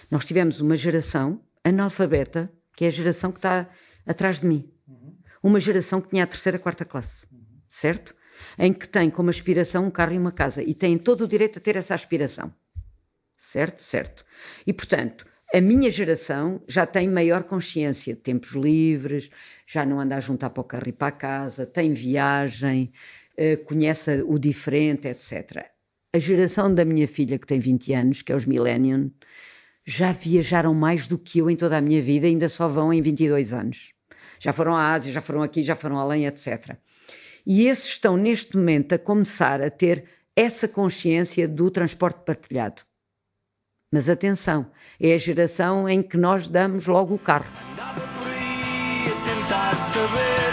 Nós tivemos uma geração analfabeta, que é a geração que está atrás de mim. Uma geração que tinha a 3ª, 4ª classe, certo? Em que tem como aspiração um carro e uma casa. E têm todo o direito a ter essa aspiração. Certo? Certo. E, portanto, a minha geração já tem maior consciência de tempos livres, já não anda a juntar para o carro e para a casa, tem viagem, conhece o diferente, etc. A geração da minha filha, que tem 20 anos, que é os Millennium, já viajaram mais do que eu em toda a minha vida, ainda só vão em 22 anos. Já foram à Ásia, já foram aqui, já foram além, etc. E esses estão, neste momento, a começar a ter essa consciência do transporte partilhado. Mas atenção, é a geração em que nós damos logo o carro. Andava por aí a tentar saber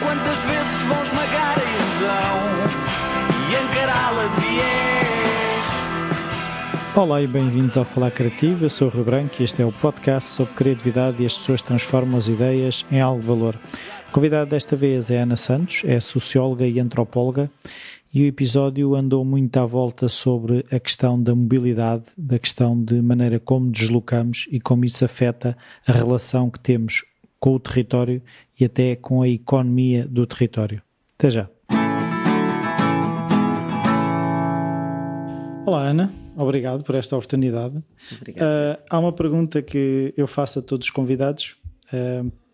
quantas vezes vão esmagar a ilusão e encará-la de viés. Olá e bem-vindos ao Falar Criativo, eu sou o Rui Branco e este é o podcast sobre criatividade e as pessoas transformam as ideias em algo de valor. A convidada desta vez é Ana Santos, é socióloga e antropóloga. E o episódio andou muito à volta sobre a questão da mobilidade, da questão de maneira como deslocamos e como isso afeta a relação que temos com o território e até com a economia do território. Até já. Olá Ana, obrigado por esta oportunidade. Obrigada. Há uma pergunta que eu faço a todos os convidados,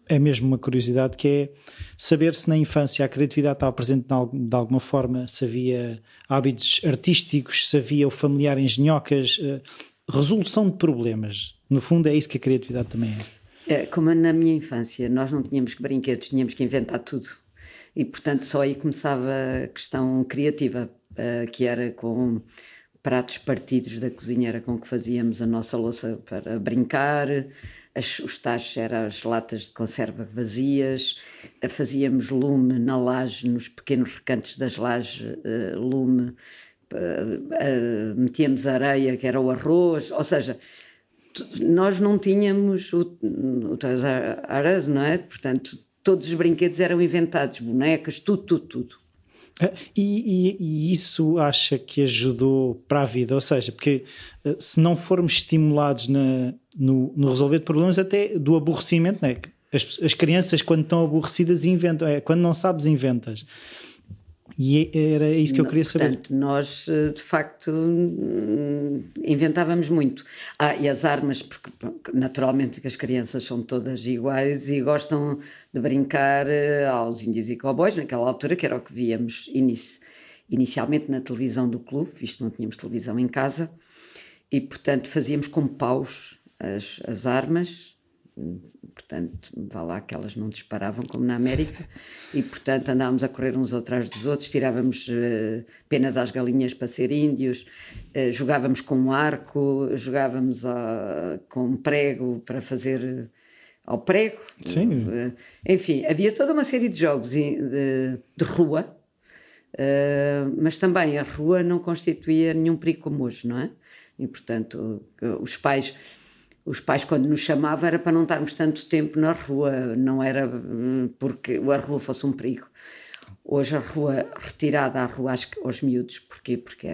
é mesmo uma curiosidade, que é saber se na infância a criatividade estava presente de alguma forma, se havia hábitos artísticos, se havia o familiar em engenhocas, resolução de problemas. No fundo é isso que a criatividade também é. Como na minha infância, nós não tínhamos brinquedos, tínhamos que inventar tudo. E, portanto, só aí começava a questão criativa, que era com pratos partidos da cozinha, era com que fazíamos a nossa louça para brincar. Os tachos eram as latas de conserva vazias, fazíamos lume na laje, nos pequenos recantos das lajes, lume, metíamos areia, que era o arroz, ou seja, nós não tínhamos o aras, não é? Portanto, todos os brinquedos eram inventados, bonecas, tudo. E isso acha que ajudou para a vida? Ou seja, porque se não formos estimulados no resolver de problemas, até do aborrecimento, não é? As crianças, quando estão aborrecidas, inventam. Quando não sabes, inventas. E era isso que eu queria saber. Portanto, nós, de facto, inventávamos muito. E as armas, porque naturalmente que as crianças são todas iguais e gostam de brincar aos índios e cowboys, naquela altura, que era o que víamos inicialmente na televisão do clube, visto que não tínhamos televisão em casa, e, portanto, fazíamos com paus as armas. Portanto, vá lá que elas não disparavam como na América e, portanto, andávamos a correr uns atrás dos outros, tirávamos penas às galinhas para ser índios, jogávamos com arco, jogávamos com prego para fazer ao prego. Sim. Enfim, havia toda uma série de jogos de rua, mas também a rua não constituía nenhum perigo como hoje, não é? E, portanto, os pais, quando nos chamavam, era para não estarmos tanto tempo na rua, não era porque a rua fosse um perigo. Hoje a rua, retirada à rua aos miúdos, porquê? Porque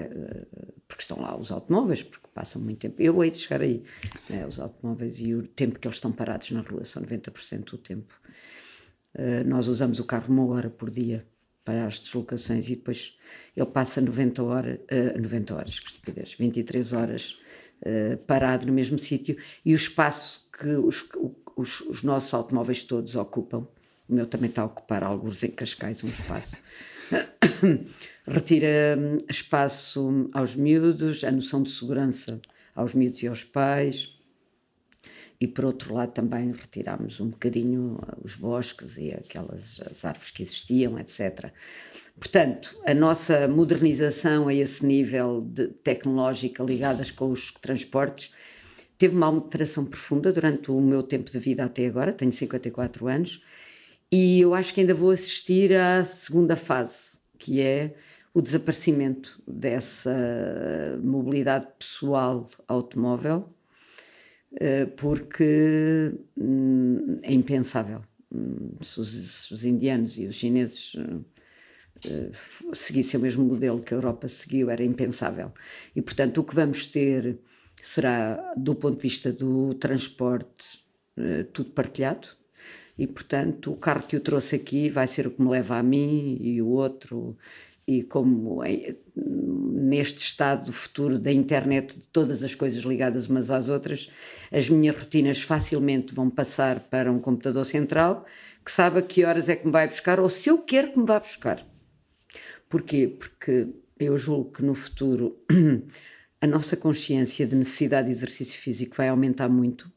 estão lá os automóveis, porque passam muito tempo. Eu hei de chegar aí, né? Os automóveis e o tempo que eles estão parados na rua, são 90% do tempo. Nós usamos o carro 1 hora por dia para as deslocações e depois ele passa 90 horas, que estupidez, 23 horas parado no mesmo sítio, e o espaço que os nossos automóveis todos ocupam, o meu também está a ocupar alguns em Cascais, um espaço, retira espaço aos miúdos, a noção de segurança aos miúdos e aos pais, e por outro lado também retirámos um bocadinho os bosques e as árvores que existiam, etc. Portanto, a nossa modernização a esse nível tecnológica ligadas com os transportes teve uma alteração profunda durante o meu tempo de vida até agora, tenho 54 anos, e eu acho que ainda vou assistir à segunda fase, que é o desaparecimento dessa mobilidade pessoal automóvel, porque é impensável. Se os indianos e os chineses seguissem o mesmo modelo que a Europa seguiu, era impensável. E, portanto, o que vamos ter será, do ponto de vista do transporte, tudo partilhado. E, portanto, o carro que o trouxe aqui vai ser o que me leva a mim e o outro. E como neste estado futuro da internet, de todas as coisas ligadas umas às outras, as minhas rotinas facilmente vão passar para um computador central que sabe a que horas é que me vai buscar ou se eu quero que me vá buscar. Porquê? Porque eu julgo que no futuro a nossa consciência de necessidade de exercício físico vai aumentar muito.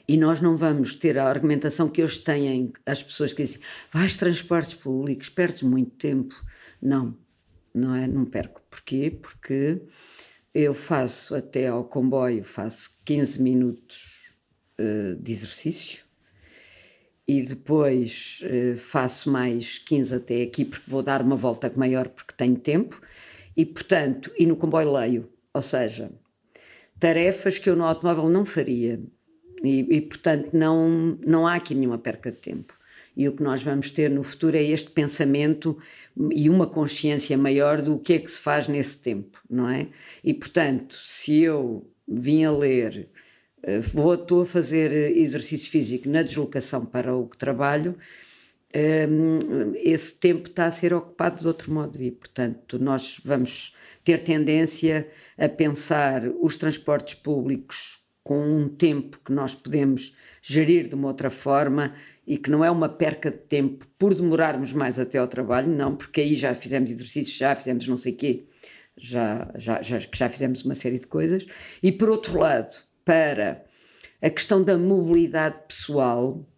E nós não vamos ter a argumentação que hoje têm as pessoas que dizem vais transportes públicos, perdes muito tempo. Não, não perco. Porquê? Porque eu faço até ao comboio, faço 15 minutos de exercício e depois faço mais 15 até aqui porque vou dar uma volta maior porque tenho tempo e, portanto, e no comboio leio. Ou seja, tarefas que eu no automóvel não faria. E, portanto, não há aqui nenhuma perca de tempo. E o que nós vamos ter no futuro é este pensamento e uma consciência maior do que é que se faz nesse tempo, não é? E, portanto, se eu vim a ler, estou a fazer exercício físico na deslocação para o trabalho, esse tempo está a ser ocupado de outro modo e, portanto, nós vamos ter tendência a pensar os transportes públicos com um tempo que nós podemos gerir de uma outra forma e que não é uma perca de tempo por demorarmos mais até ao trabalho, não, porque aí já fizemos exercícios, já fizemos não sei o quê, já fizemos uma série de coisas. E por outro lado, para a questão da mobilidade pessoal,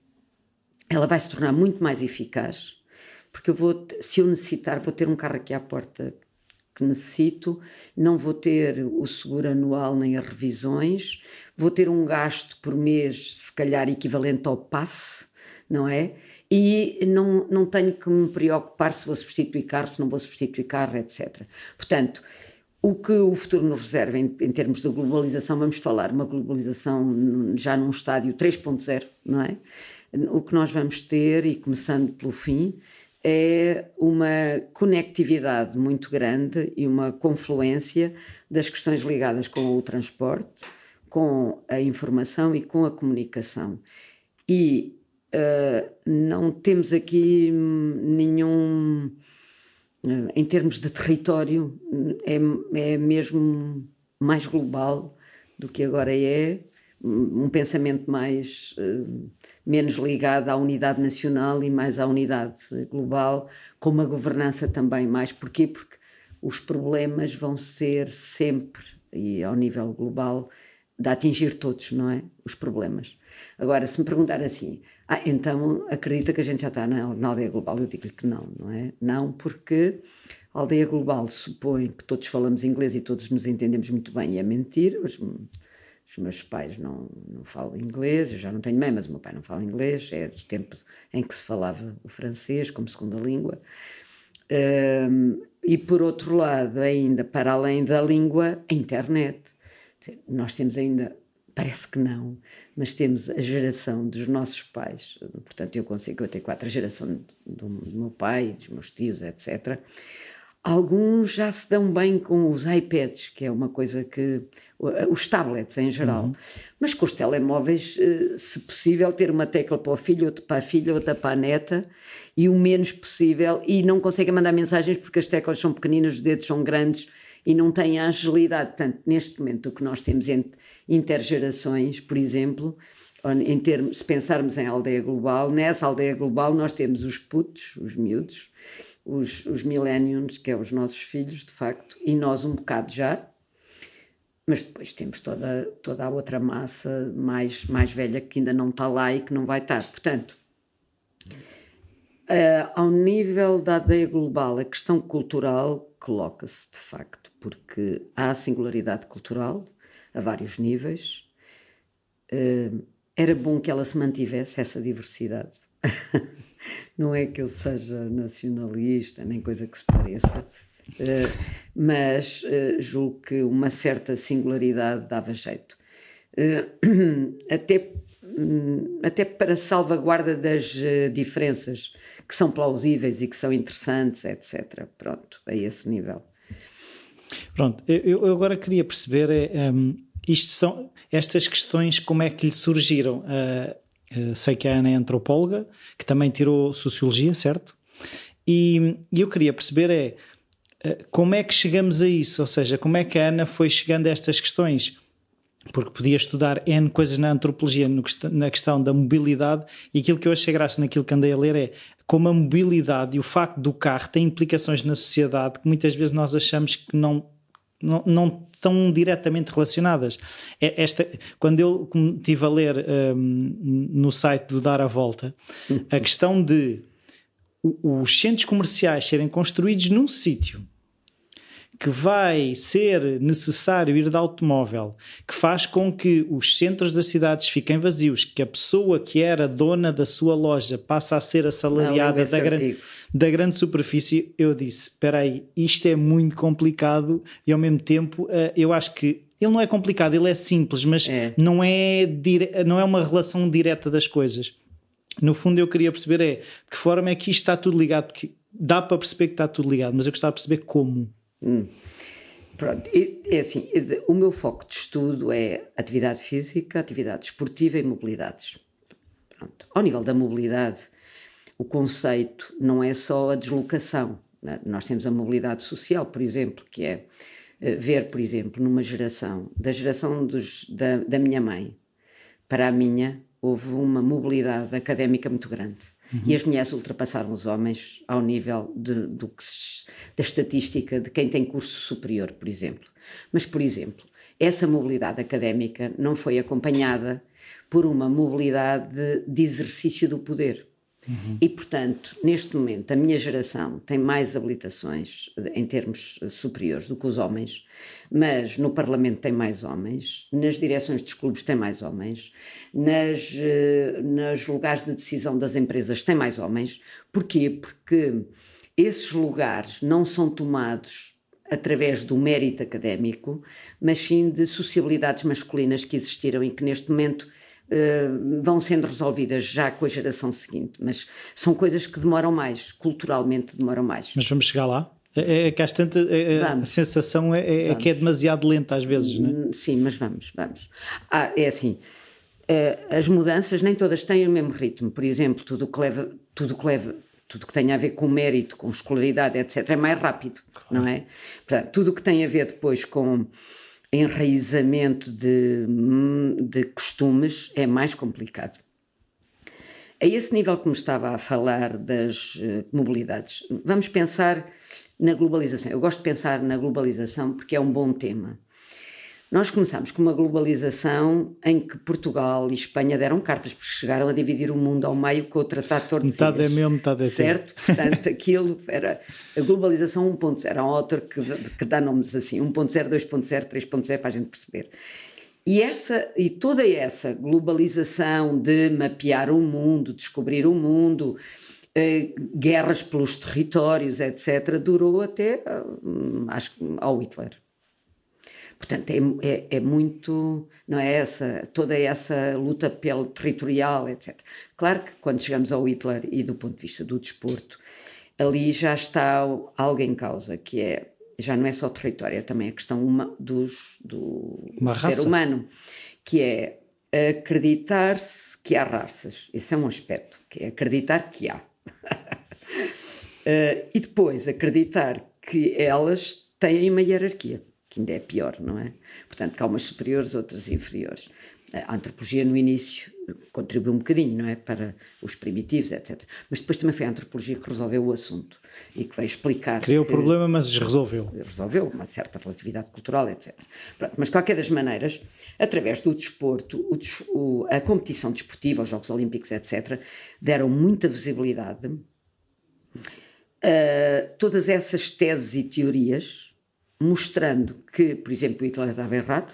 ela vai se tornar muito mais eficaz, porque se eu necessitar, vou ter um carro aqui à porta que necessito, não vou ter o seguro anual nem as revisões, vou ter um gasto por mês, se calhar equivalente ao passe, não é? E não tenho que me preocupar se vou substituir carro, se não vou substituir carro, etc. Portanto, o que o futuro nos reserva em termos de globalização, vamos falar, uma globalização já num estádio 3.0, não é? O que nós vamos ter, e começando pelo fim, é uma conectividade muito grande e uma confluência das questões ligadas com o transporte, com a informação e com a comunicação. E não temos aqui nenhum, em termos de território, é mesmo mais global do que agora é, um pensamento menos ligado à unidade nacional e mais à unidade global, com uma governança também mais. Porquê? Porque os problemas vão ser sempre, e ao nível global, de atingir todos, não é? Os problemas. Agora, se me perguntar assim, então acredita que a gente já está na aldeia global? Eu digo-lhe que não é? Não, porque a aldeia global supõe que todos falamos inglês e todos nos entendemos muito bem, e é mentira. Os meus pais não falam inglês, eu já não tenho mãe, mas o meu pai não fala inglês, é do tempo em que se falava o francês como segunda língua. E por outro lado, ainda para além da língua, a internet. Nós temos ainda, parece que não, mas temos a geração dos nossos pais, portanto eu tenho 4 gerações do meu pai, dos meus tios, etc. Alguns já se dão bem com os iPads, que é uma coisa que... os tablets em geral, mas com os telemóveis, se possível, ter uma tecla para o filho, outra para a filha, outra para a neta, e o menos possível, e não conseguem mandar mensagens porque as teclas são pequeninas, os dedos são grandes e não têm a agilidade. Portanto, neste momento, o que nós temos entre intergerações, por exemplo, se pensarmos em aldeia global, nessa aldeia global nós temos os putos, os miúdos, os millennials, que é os nossos filhos, de facto, e nós um bocado já, mas depois temos toda a outra massa mais velha que ainda não está lá e que não vai estar. Portanto, ao nível da aldeia global, a questão cultural coloca-se, de facto, porque há singularidade cultural a vários níveis. Era bom que ela se mantivesse, essa diversidade. Não é que eu seja nacionalista, nem coisa que se pareça, mas julgo que uma certa singularidade dava jeito. Até para salvaguarda das diferenças que são plausíveis e que são interessantes, etc. Pronto, a esse nível. Pronto, eu agora queria perceber estas questões, como é que lhe surgiram? Sei que a Ana é antropóloga, que também tirou Sociologia, certo? E eu queria perceber como é que chegamos a isso, ou seja, como é que a Ana foi chegando a estas questões? Porque podia estudar N coisas na antropologia, na questão da mobilidade, e aquilo que eu achei graça naquilo que andei a ler é como a mobilidade e o facto do carro têm implicações na sociedade que muitas vezes nós achamos que não estão diretamente relacionadas. Quando eu estive a ler no site do Dar a Volta, a questão de os centros comerciais serem construídos num sítio que vai ser necessário ir de automóvel, que faz com que os centros das cidades fiquem vazios, que a pessoa que era dona da sua loja passa a ser assalariada da grande superfície, eu disse, espera aí, isto é muito complicado e ao mesmo tempo eu acho que ele não é complicado, ele é simples, mas não é uma relação direta das coisas. No fundo eu queria perceber de que forma é que isto está tudo ligado, porque dá para perceber que está tudo ligado, mas eu gostava de perceber como. Pronto, é assim, o meu foco de estudo é atividade física, atividade desportiva e mobilidades. Pronto. Ao nível da mobilidade, o conceito não é só a deslocação, né? Nós temos a mobilidade social, por exemplo, que é ver, por exemplo, numa geração, da geração da minha mãe para a minha, houve uma mobilidade académica muito grande. E as mulheres ultrapassaram os homens ao nível da estatística de quem tem curso superior, por exemplo. Mas, por exemplo, essa mobilidade académica não foi acompanhada por uma mobilidade de exercício do poder. E, portanto, neste momento, a minha geração tem mais habilitações em termos superiores do que os homens, mas no Parlamento tem mais homens, nas direções dos clubes tem mais homens, nos lugares de decisão das empresas tem mais homens. Porquê? Porque esses lugares não são tomados através do mérito académico, mas sim de sociabilidades masculinas que existiram e que neste momento vão sendo resolvidas já com a geração seguinte, mas são coisas que demoram mais, culturalmente demoram mais. Mas vamos chegar lá? Que às tantas a sensação é que é demasiado lenta às vezes, não é? Sim, mas vamos. É assim, as mudanças nem todas têm o mesmo ritmo. Por exemplo, tudo que tem a ver com mérito, com escolaridade, etc., é mais rápido, claro. Não é? Portanto, tudo o que tem a ver depois com enraizamento de costumes é mais complicado. A esse nível que me estava a falar das mobilidades, vamos pensar na globalização. Eu gosto de pensar na globalização porque é um bom tema. Nós começámos com uma globalização em que Portugal e Espanha deram cartas, porque chegaram a dividir o mundo ao meio com o Tratado de Tordesilhas. Metade é meu, metade é teu. Certo? Portanto, aquilo era a globalização 1.0. Era um autor que dá nomes assim, 1.0, 2.0, 3.0, para a gente perceber. E toda essa globalização de mapear o mundo, descobrir o mundo, guerras pelos territórios, etc., durou até, acho que, ao Hitler. Portanto, é muito, não é toda essa luta pelo territorial, etc. Claro que quando chegamos ao Hitler e do ponto de vista do desporto, ali já está algo em causa, que já não é só território, é também a questão do ser humano, que é acreditar-se que há raças. Esse é um aspecto, que é acreditar que há. E depois acreditar que elas têm uma hierarquia, que ainda é pior, não é? Portanto, que há umas superiores, outras inferiores. A antropologia no início contribuiu um bocadinho, não é? Para os primitivos, etc. Mas depois também foi a antropologia que resolveu o assunto e que veio explicar... Criou o problema, mas resolveu. Resolveu, uma certa relatividade cultural, etc. Pronto, mas de qualquer das maneiras, através do desporto, a competição desportiva, os Jogos Olímpicos, etc., deram muita visibilidade a todas essas teses e teorias, mostrando que, por exemplo, o Hitler estava errado.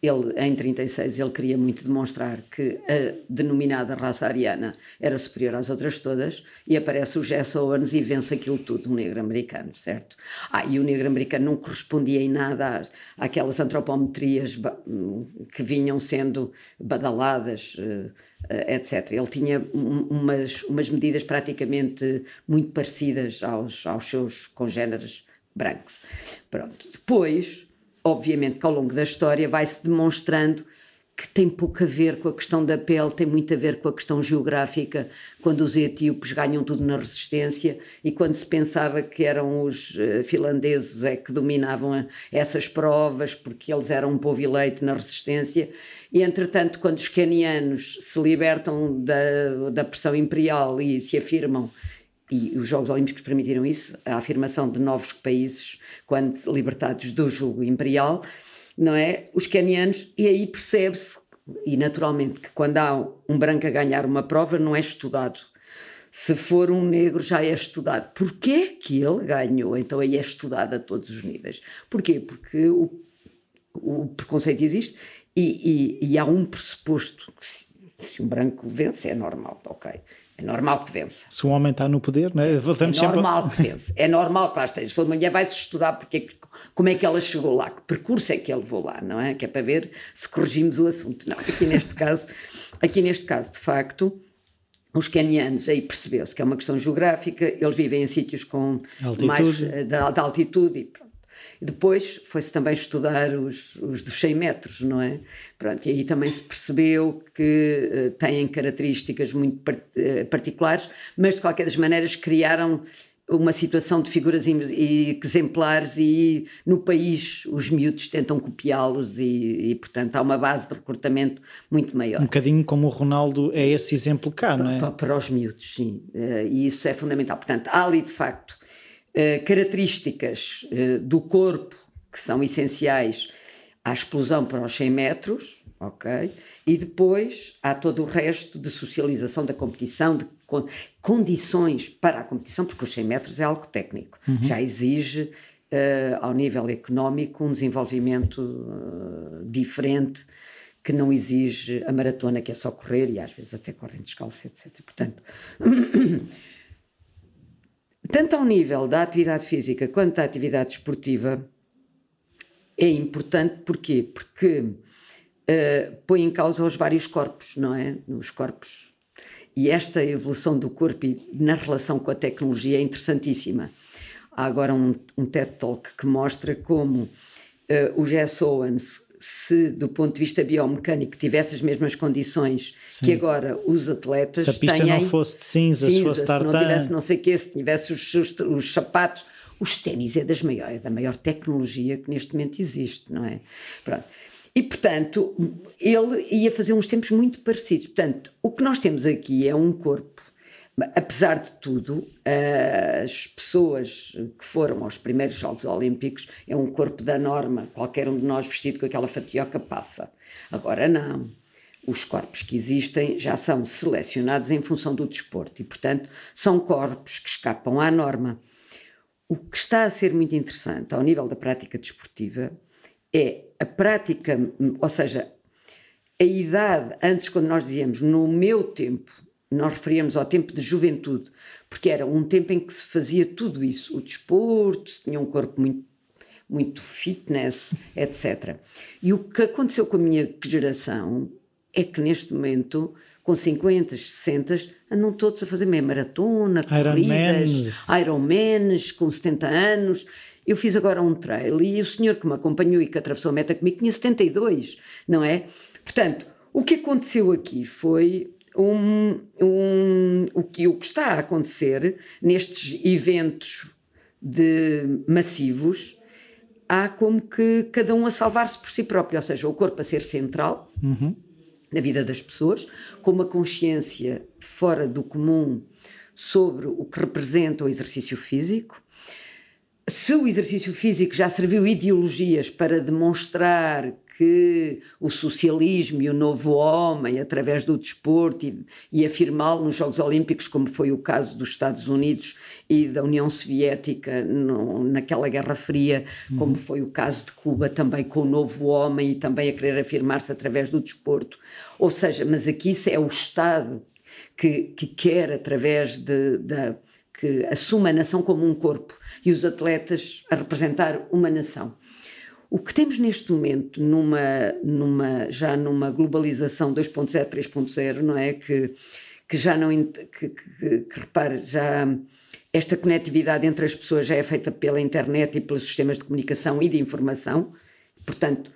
Ele, em 1936, ele queria muito demonstrar que a denominada raça ariana era superior às outras todas, e aparece o Jesse Owens e vence aquilo tudo, um negro americano, certo? E o negro americano não correspondia em nada àquelas antropometrias que vinham sendo badaladas, etc. Ele tinha umas medidas praticamente muito parecidas aos seus congéneres brancos. Pronto. Depois, obviamente que ao longo da história vai-se demonstrando que tem pouco a ver com a questão da pele, tem muito a ver com a questão geográfica, quando os etíopes ganham tudo na resistência e quando se pensava que eram os finlandeses que dominavam essas provas porque eles eram um povo eleito na resistência. E, entretanto, quando os quenianos se libertam da pressão imperial e se afirmam, e os Jogos Olímpicos permitiram isso, a afirmação de novos países quando libertados do jugo imperial, não é? Os quenianos, e aí percebe-se, e naturalmente, que quando há um branco a ganhar uma prova não é estudado. Se for um negro já é estudado. Porquê que ele ganhou? Então aí é estudado a todos os níveis. Porquê? Porque o preconceito existe e há um pressuposto que se um branco vence é normal, ok. É normal que vença. Se um homem está no poder, não é? Normal que vence. É normal que lá esteja. Se for uma mulher vai-se estudar porque, como é que ela chegou lá, que percurso é que ele levou lá, não é? Que é para ver se corrigimos o assunto. Não, aqui neste caso, de facto, os quenianos, aí percebeu-se que é uma questão geográfica, eles vivem em sítios com mais de altitude e pronto. Depois foi-se também estudar os dos 100 metros, não é? Pronto, e aí também se percebeu que têm características muito particulares, mas de qualquer das maneiras criaram uma situação de figuras exemplares e no país os miúdos tentam copiá-los e, portanto, há uma base de recrutamento muito maior. Um bocadinho como o Ronaldo é esse exemplo cá, não é? Para os miúdos, sim. E isso é fundamental. Portanto, há ali, de facto, características do corpo que são essenciais à explosão para os 100 metros, ok? E depois há todo o resto de socialização da competição, de condições para a competição, porque os 100 metros é algo técnico, já exige, ao nível económico, um desenvolvimento diferente que não exige a maratona, que é só correr e às vezes até correm descalço, etc. Portanto, tanto ao nível da atividade física quanto da atividade desportiva, é importante, porquê? Porque põe em causa os vários corpos, não é? Os corpos. E esta evolução do corpo na relação com a tecnologia é interessantíssima. Há agora um TED Talk que mostra como o Jess Owens, se do ponto de vista biomecânico tivesse as mesmas condições que agora os atletas se a pista não fosse de cinza, se fosse tartan, se não tivesse não sei o quê, se tivesse os sapatos, os ténis é da maior tecnologia que neste momento existe, não é? Pronto. E, portanto, ele ia fazer uns tempos muito parecidos. Portanto, o que nós temos aqui é um corpo, apesar de tudo, as pessoas que foram aos primeiros Jogos Olímpicos, é um corpo da norma, qualquer um de nós vestido com aquela fatioca passa. Agora não. Os corpos que existem já são selecionados em função do desporto e, portanto, são corpos que escapam à norma. O que está a ser muito interessante ao nível da prática desportiva é a prática, ou seja, a idade, antes quando nós dizíamos no meu tempo, nós referíamos ao tempo de juventude, porque era um tempo em que se fazia tudo isso, o desporto, se tinha um corpo muito fitness, etc. E o que aconteceu com a minha geração é que neste momento, com 50, 60, andam todos a fazer meia maratona, corridas, Ironmans, com 70 anos. Eu fiz agora um trail e o senhor que me acompanhou e que atravessou a meta comigo tinha 72, não é? Portanto, o que aconteceu aqui foi o que está a acontecer nestes eventos massivos, há como que cada um a salvar-se por si próprio, ou seja, o corpo a ser central na vida das pessoas, com uma consciência fora do comum sobre o que representa o exercício físico. Se o exercício físico já serviu ideologias para demonstrar que o socialismo e o novo homem, através do desporto e afirmá-lo nos Jogos Olímpicos, como foi o caso dos Estados Unidos e da União Soviética naquela Guerra Fria, como foi o caso de Cuba também com o novo homem e também a querer afirmar-se através do desporto. Ou seja, mas aqui isso é o Estado que quer, através que assume a nação como um corpo e os atletas a representar uma nação. O que temos neste momento, já numa globalização 2.0, 3.0, não é? Que já não. Repare, já esta conectividade entre as pessoas já é feita pela internet e pelos sistemas de comunicação e de informação, portanto,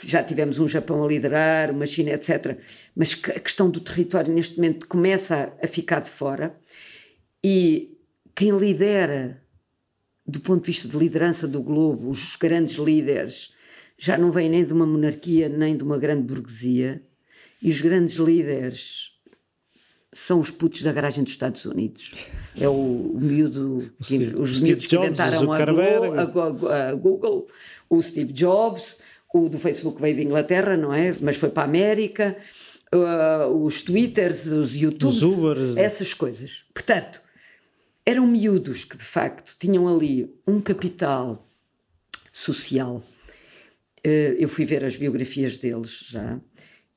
já tivemos um Japão a liderar, uma China, etc. Mas a questão do território neste momento começa a ficar de fora, e quem lidera, do ponto de vista de liderança do globo, os grandes líderes, já não vêm nem de uma monarquia nem de uma grande burguesia, e os grandes líderes são os putos da garagem dos Estados Unidos. É o miúdo, os miúdos que inventaram a Google, o Steve Jobs, o do Facebook veio de Inglaterra, não é? Mas foi para a América, os Twitters, os YouTubes, os Ubers, essas coisas. Portanto, eram miúdos que de facto tinham ali um capital social. Eu fui ver as biografias deles já,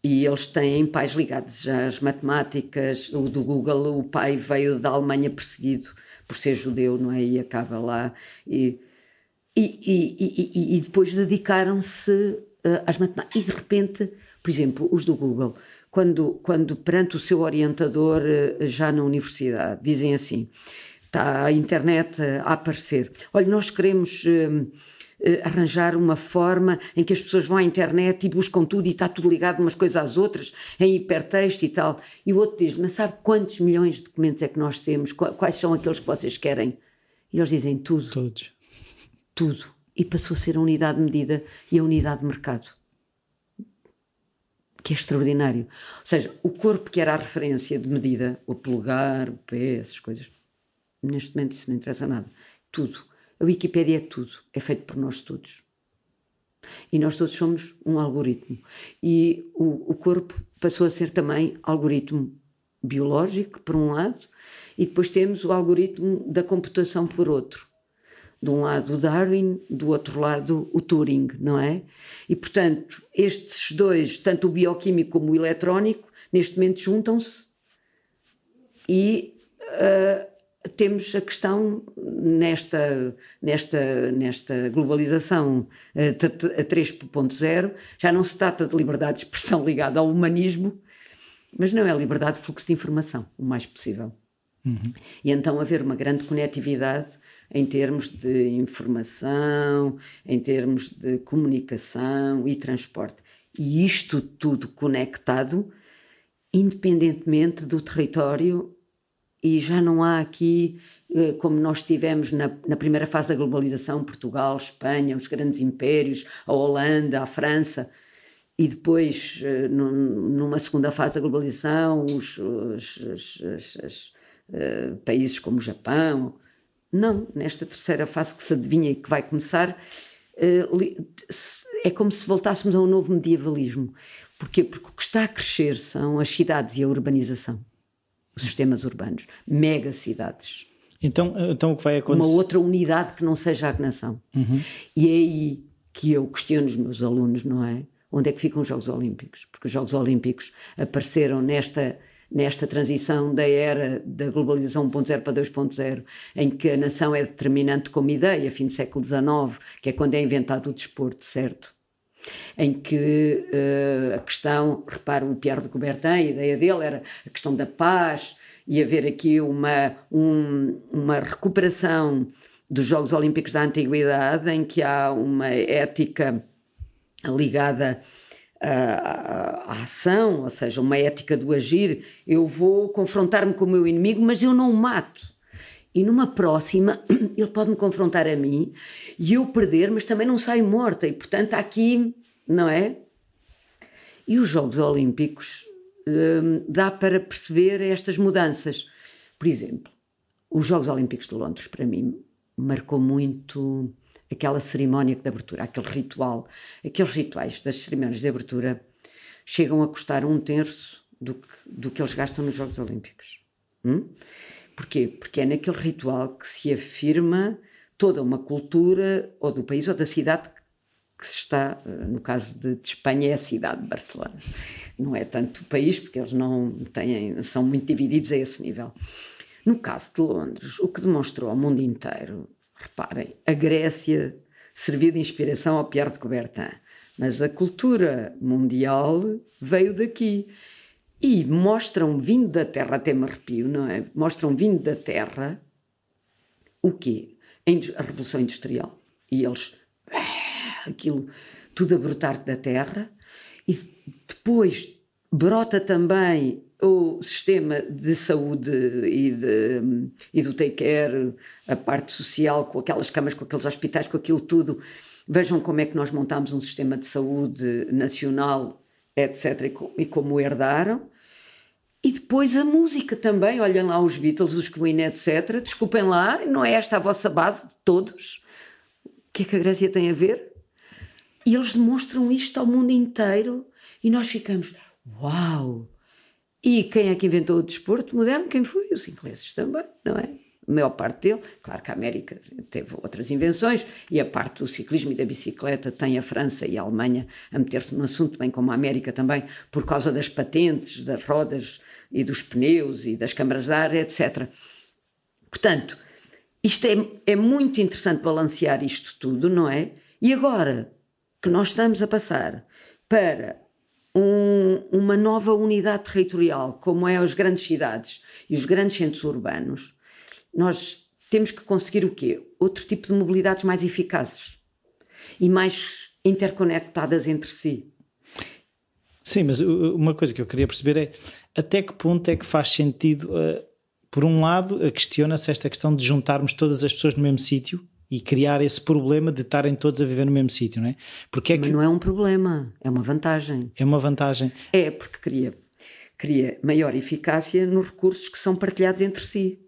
e eles têm pais ligados já às matemáticas. O do Google, o pai veio da Alemanha perseguido por ser judeu, não é? E acaba lá. E depois dedicaram-se às matemáticas. E de repente, por exemplo, os do Google, quando perante o seu orientador já na universidade, dizem assim, está a internet a aparecer, olha, nós queremos arranjar uma forma em que as pessoas vão à internet e buscam tudo e está tudo ligado umas coisas às outras, em hipertexto e tal. E o outro diz, mas sabe quantos milhões de documentos é que nós temos? Quais são aqueles que vocês querem? E eles dizem tudo. Todos. Tudo. E passou a ser a unidade de medida e a unidade de mercado. Que é extraordinário. Ou seja, o corpo que era a referência de medida, o polegar, o pé, essas coisas, neste momento isso não interessa nada. Tudo. A Wikipédia é tudo. É feito por nós todos. E nós todos somos um algoritmo. E o corpo passou a ser também algoritmo biológico, por um lado, e depois temos o algoritmo da computação por outro. De um lado o Darwin, do outro lado o Turing, não é? E, portanto, estes dois, tanto o bioquímico como o eletrónico, neste momento juntam-se e temos a questão nesta globalização a 3.0, já não se trata de liberdade de expressão ligada ao humanismo, mas não é liberdade de fluxo de informação, o mais possível. Uhum. E então haver uma grande conectividade em termos de informação, em termos de comunicação e transporte. E isto tudo conectado, independentemente do território, e já não há aqui, como nós tivemos na primeira fase da globalização, Portugal, Espanha, os grandes impérios, a Holanda, a França, e depois, numa segunda fase da globalização, os países como o Japão. Não, nesta terceira fase que se adivinha e que vai começar, é como se voltássemos a um novo medievalismo. Porquê? Porque o que está a crescer são as cidades e a urbanização, os sistemas urbanos, megacidades. Então o que vai acontecer? Uma outra unidade que não seja a nação. Uhum. E é aí que eu questiono os meus alunos, não é? Onde é que ficam os Jogos Olímpicos? Porque os Jogos Olímpicos apareceram nesta transição da era da globalização 1.0 para 2.0, em que a nação é determinante como ideia, fim do século XIX, que é quando é inventado o desporto, certo? Em que a questão, repara, o Pierre de Coubertin, a ideia dele era a questão da paz, e haver aqui uma recuperação dos Jogos Olímpicos da Antiguidade, em que há uma ética ligada à ação, ou seja, uma ética do agir. Eu vou confrontar-me com o meu inimigo, mas eu não o mato. E numa próxima, ele pode me confrontar a mim e eu perder, mas também não saio morta. E, portanto, há aqui, não é? E os Jogos Olímpicos dá para perceber estas mudanças. Por exemplo, os Jogos Olímpicos de Londres, para mim, marcou muito aquela cerimónia de abertura, aquele ritual. Aqueles rituais das cerimónias de abertura chegam a custar 1/3 do que eles gastam nos Jogos Olímpicos. Porquê? Porque é naquele ritual que se afirma toda uma cultura, ou do país ou da cidade que se está, no caso de Espanha, é a cidade de Barcelona. Não é tanto o país, porque eles são muito divididos a esse nível. No caso de Londres, o que demonstrou ao mundo inteiro, reparem, a Grécia serviu de inspiração ao Pierre de Coubertin, mas a cultura mundial veio daqui. E mostram vindo da terra, até me arrepio, não é? Mostram vindo da terra o quê? A Revolução Industrial. E eles, aquilo tudo a brotar da terra, e depois brota também o sistema de saúde e do take care, a parte social, com aquelas camas, com aqueles hospitais, com aquilo tudo. Vejam como é que nós montámos um sistema de saúde nacional, etc., e como herdaram. E depois a música também, olhem lá os Beatles, os Queen, etc. Desculpem lá, não é esta a vossa base de todos? O que é que a Grécia tem a ver? E eles demonstram isto ao mundo inteiro e nós ficamos, uau! E quem é que inventou o desporto moderno? Quem foi? Os ingleses também, não é? A maior parte dele. Claro que a América teve outras invenções e a parte do ciclismo e da bicicleta tem a França e a Alemanha a meter-se no assunto, bem como a América também, por causa das patentes, das rodas e dos pneus e das câmaras de ar, etc. Portanto, isto é muito interessante balancear isto tudo, não é? E agora que nós estamos a passar para uma nova unidade territorial, como é as grandes cidades e os grandes centros urbanos, nós temos que conseguir o quê? Outro tipo de mobilidades mais eficazes e mais interconectadas entre si. Sim, mas uma coisa que eu queria perceber é até que ponto é que faz sentido, por um lado, questiona-se esta questão de juntarmos todas as pessoas no mesmo sítio e criar esse problema de estarem todos a viver no mesmo sítio, não é? Porque Mas não é um problema, é uma vantagem. É uma vantagem. É, porque cria maior eficácia nos recursos que são partilhados entre si.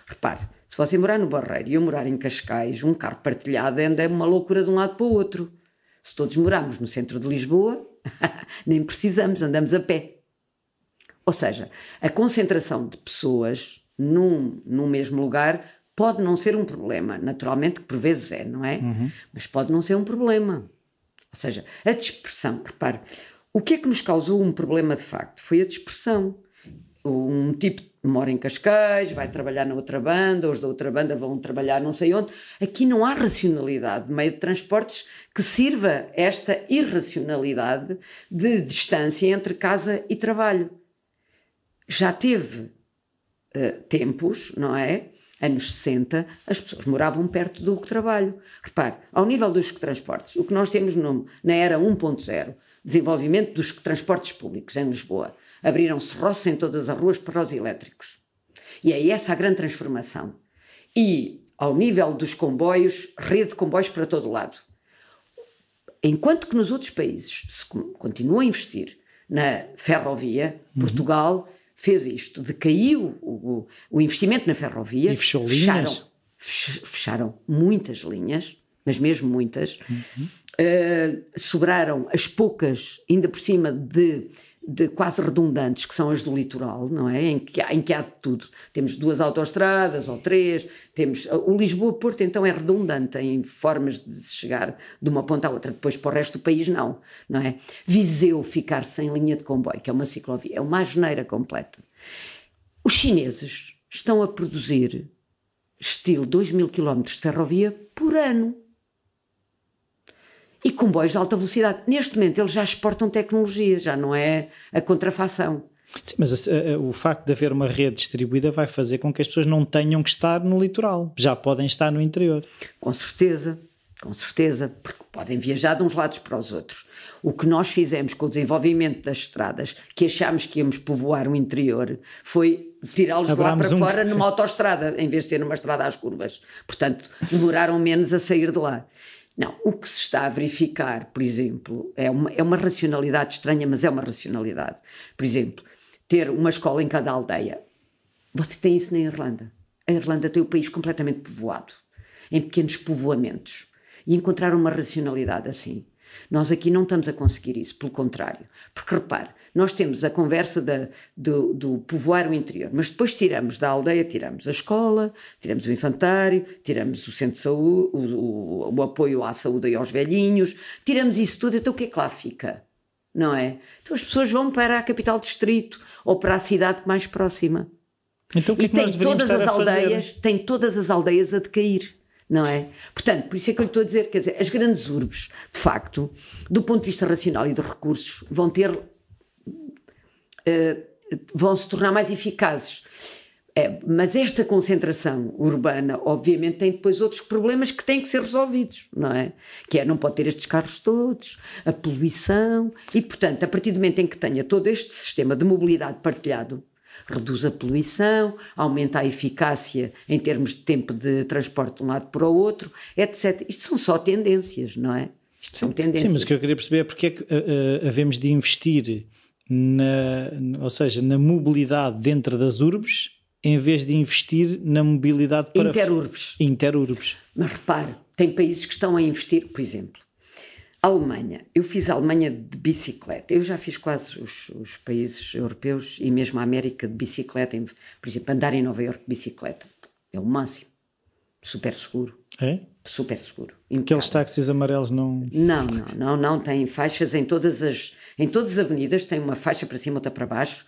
Repare, se você morar no Barreiro e eu morar em Cascais, um carro partilhado é uma loucura de um lado para o outro. Se todos morarmos no centro de Lisboa, nem precisamos, andamos a pé. Ou seja, a concentração de pessoas num mesmo lugar pode não ser um problema, naturalmente que por vezes é, não é? Uhum. Mas pode não ser um problema. Ou seja, a dispersão, repare, o que é que nos causou um problema de facto? Foi a dispersão. Um tipo mora em Cascais, vai trabalhar na outra banda, os da outra banda vão trabalhar não sei onde. Aqui não há racionalidade de meio de transportes que sirva esta irracionalidade de distância entre casa e trabalho. Já teve tempos, não é? Anos 60, as pessoas moravam perto do trabalho. Repare, ao nível dos transportes, o que nós temos na era 1.0, desenvolvimento dos transportes públicos em Lisboa, abriram-se roças em todas as ruas para os elétricos. E é essa a grande transformação. E, ao nível dos comboios, rede de comboios para todo o lado. Enquanto que nos outros países se continua a investir na ferrovia, Portugal fez isto, decaiu o investimento na ferrovia. E fechou linhas. Fecharam muitas linhas, mas mesmo muitas. Sobraram as poucas, ainda por cima de quase redundantes, que são as do litoral, não é? Em que há de tudo. Temos 2 autoestradas ou 3, o Lisboa-Porto então é redundante em formas de chegar de uma ponta à outra, depois para o resto do país não é? Viseu ficar sem linha de comboio, que é uma ciclovia, é uma asneira completa. Os chineses estão a produzir estilo 2.000 km de ferrovia por ano. E comboios de alta velocidade. Neste momento eles já exportam tecnologia, já não é a contrafação. Sim, mas o facto de haver uma rede distribuída vai fazer com que as pessoas não tenham que estar no litoral, já podem estar no interior. Com certeza, porque podem viajar de uns lados para os outros. O que nós fizemos com o desenvolvimento das estradas, que achámos que íamos povoar o interior, foi tirá-los de lá para fora numa autoestrada, em vez de ser numa estrada às curvas. Portanto, demoraram menos a sair de lá. Não, o que se está a verificar, por exemplo, é uma racionalidade estranha, mas é uma racionalidade. Por exemplo, ter uma escola em cada aldeia. Você tem isso na Irlanda. A Irlanda tem o país completamente povoado, em pequenos povoamentos. E encontrar uma racionalidade assim. Nós aqui não estamos a conseguir isso, pelo contrário. Porque, repare, nós temos a conversa do povoar o interior, mas depois tiramos da aldeia, tiramos a escola, tiramos o infantário, tiramos o centro de saúde, o apoio à saúde e aos velhinhos, tiramos isso tudo, então o que é que lá fica? Não é? Então as pessoas vão para a capital distrito ou para a cidade mais próxima. Então o que é que nós deveríamos estar a fazer? Tem todas as aldeias a decair. Não é? Portanto, por isso é que eu lhe estou a dizer, quer dizer, as grandes urbes, de facto, do ponto de vista racional e de recursos, vão se tornar mais eficazes. Mas esta concentração urbana, obviamente, tem depois outros problemas que têm que ser resolvidos, não é? Que não pode ter estes carros todos, a poluição, e, portanto, a partir do momento em que tenha todo este sistema de mobilidade partilhado, reduz a poluição, aumenta a eficácia em termos de tempo de transporte de um lado para o outro, etc. Isto são só tendências, não é? Isto são tendências. Sim, mas o que eu queria perceber é porque é que havemos de investir ou seja, na mobilidade dentro das urbes, em vez de investir na mobilidade para interurbes. Mas repare, tem países que estão a investir, por exemplo, a Alemanha. Eu fiz a Alemanha de bicicleta. Eu já fiz quase os países europeus e mesmo a América de bicicleta. Por exemplo, andar em Nova Iorque de bicicleta é o máximo. Super seguro. É? Super seguro. Aqueles táxis amarelos não... Não. Tem faixas em todas as avenidas. Tem uma faixa para cima, outra para baixo.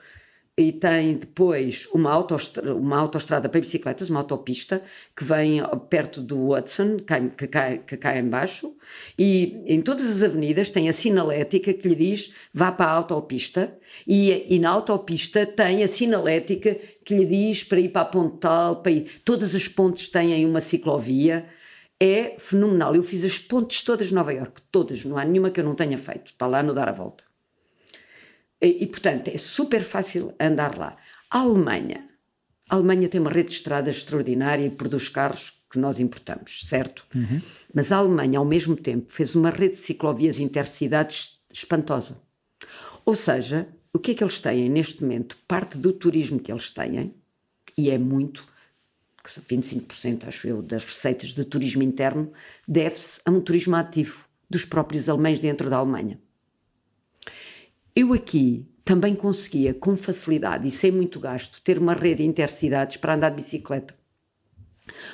E tem depois uma autoestrada para bicicletas, uma autopista, que vem perto do Hudson, que cai em baixo, e em todas as avenidas tem a sinalética que lhe diz vá para a autopista, e na autopista tem a sinalética que lhe diz para ir para a ponte tal, para ir. Todas as pontes têm uma ciclovia, é fenomenal. Eu fiz as pontes todas de Nova Iorque, todas, não há nenhuma que eu não tenha feito, está lá no dar a volta. E, portanto, é super fácil andar lá. A Alemanha tem uma rede de estradas extraordinária e produz carros que nós importamos, certo? Uhum. Mas a Alemanha, ao mesmo tempo, fez uma rede de ciclovias intercidades espantosa. Ou seja, o que é que eles têm neste momento? Parte do turismo que eles têm, e é muito, 25%, acho eu, das receitas de turismo interno, deve-se a um turismo ativo dos próprios alemães dentro da Alemanha. Eu aqui também conseguia, com facilidade e sem muito gasto, ter uma rede de intercidades para andar de bicicleta.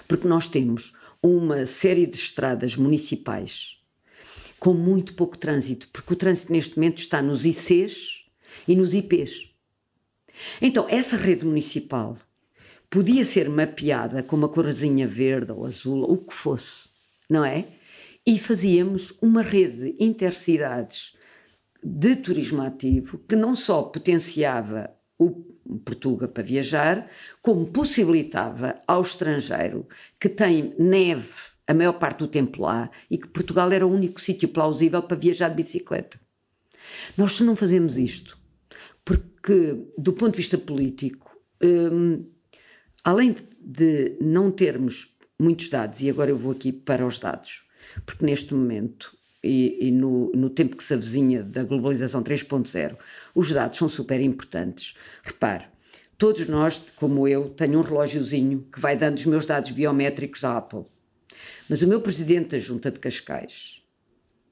Porque nós temos uma série de estradas municipais com muito pouco trânsito, porque o trânsito neste momento está nos ICs e nos IPs. Então, essa rede municipal podia ser mapeada com uma corzinha verde ou azul, ou o que fosse, não é? E fazíamos uma rede de intercidades de turismo ativo que não só potenciava o Portugal para viajar, como possibilitava ao estrangeiro que tem neve a maior parte do tempo lá e que Portugal era o único sítio plausível para viajar de bicicleta. Nós não fazemos isto porque, do ponto de vista político, além de não termos muitos dados, e agora eu vou aqui para os dados, porque neste momento e no tempo que se avizinha da globalização 3.0, os dados são super importantes. Repare, todos nós, como eu, tenho um relógiozinho que vai dando os meus dados biométricos à Apple. Mas o meu presidente da Junta de Cascais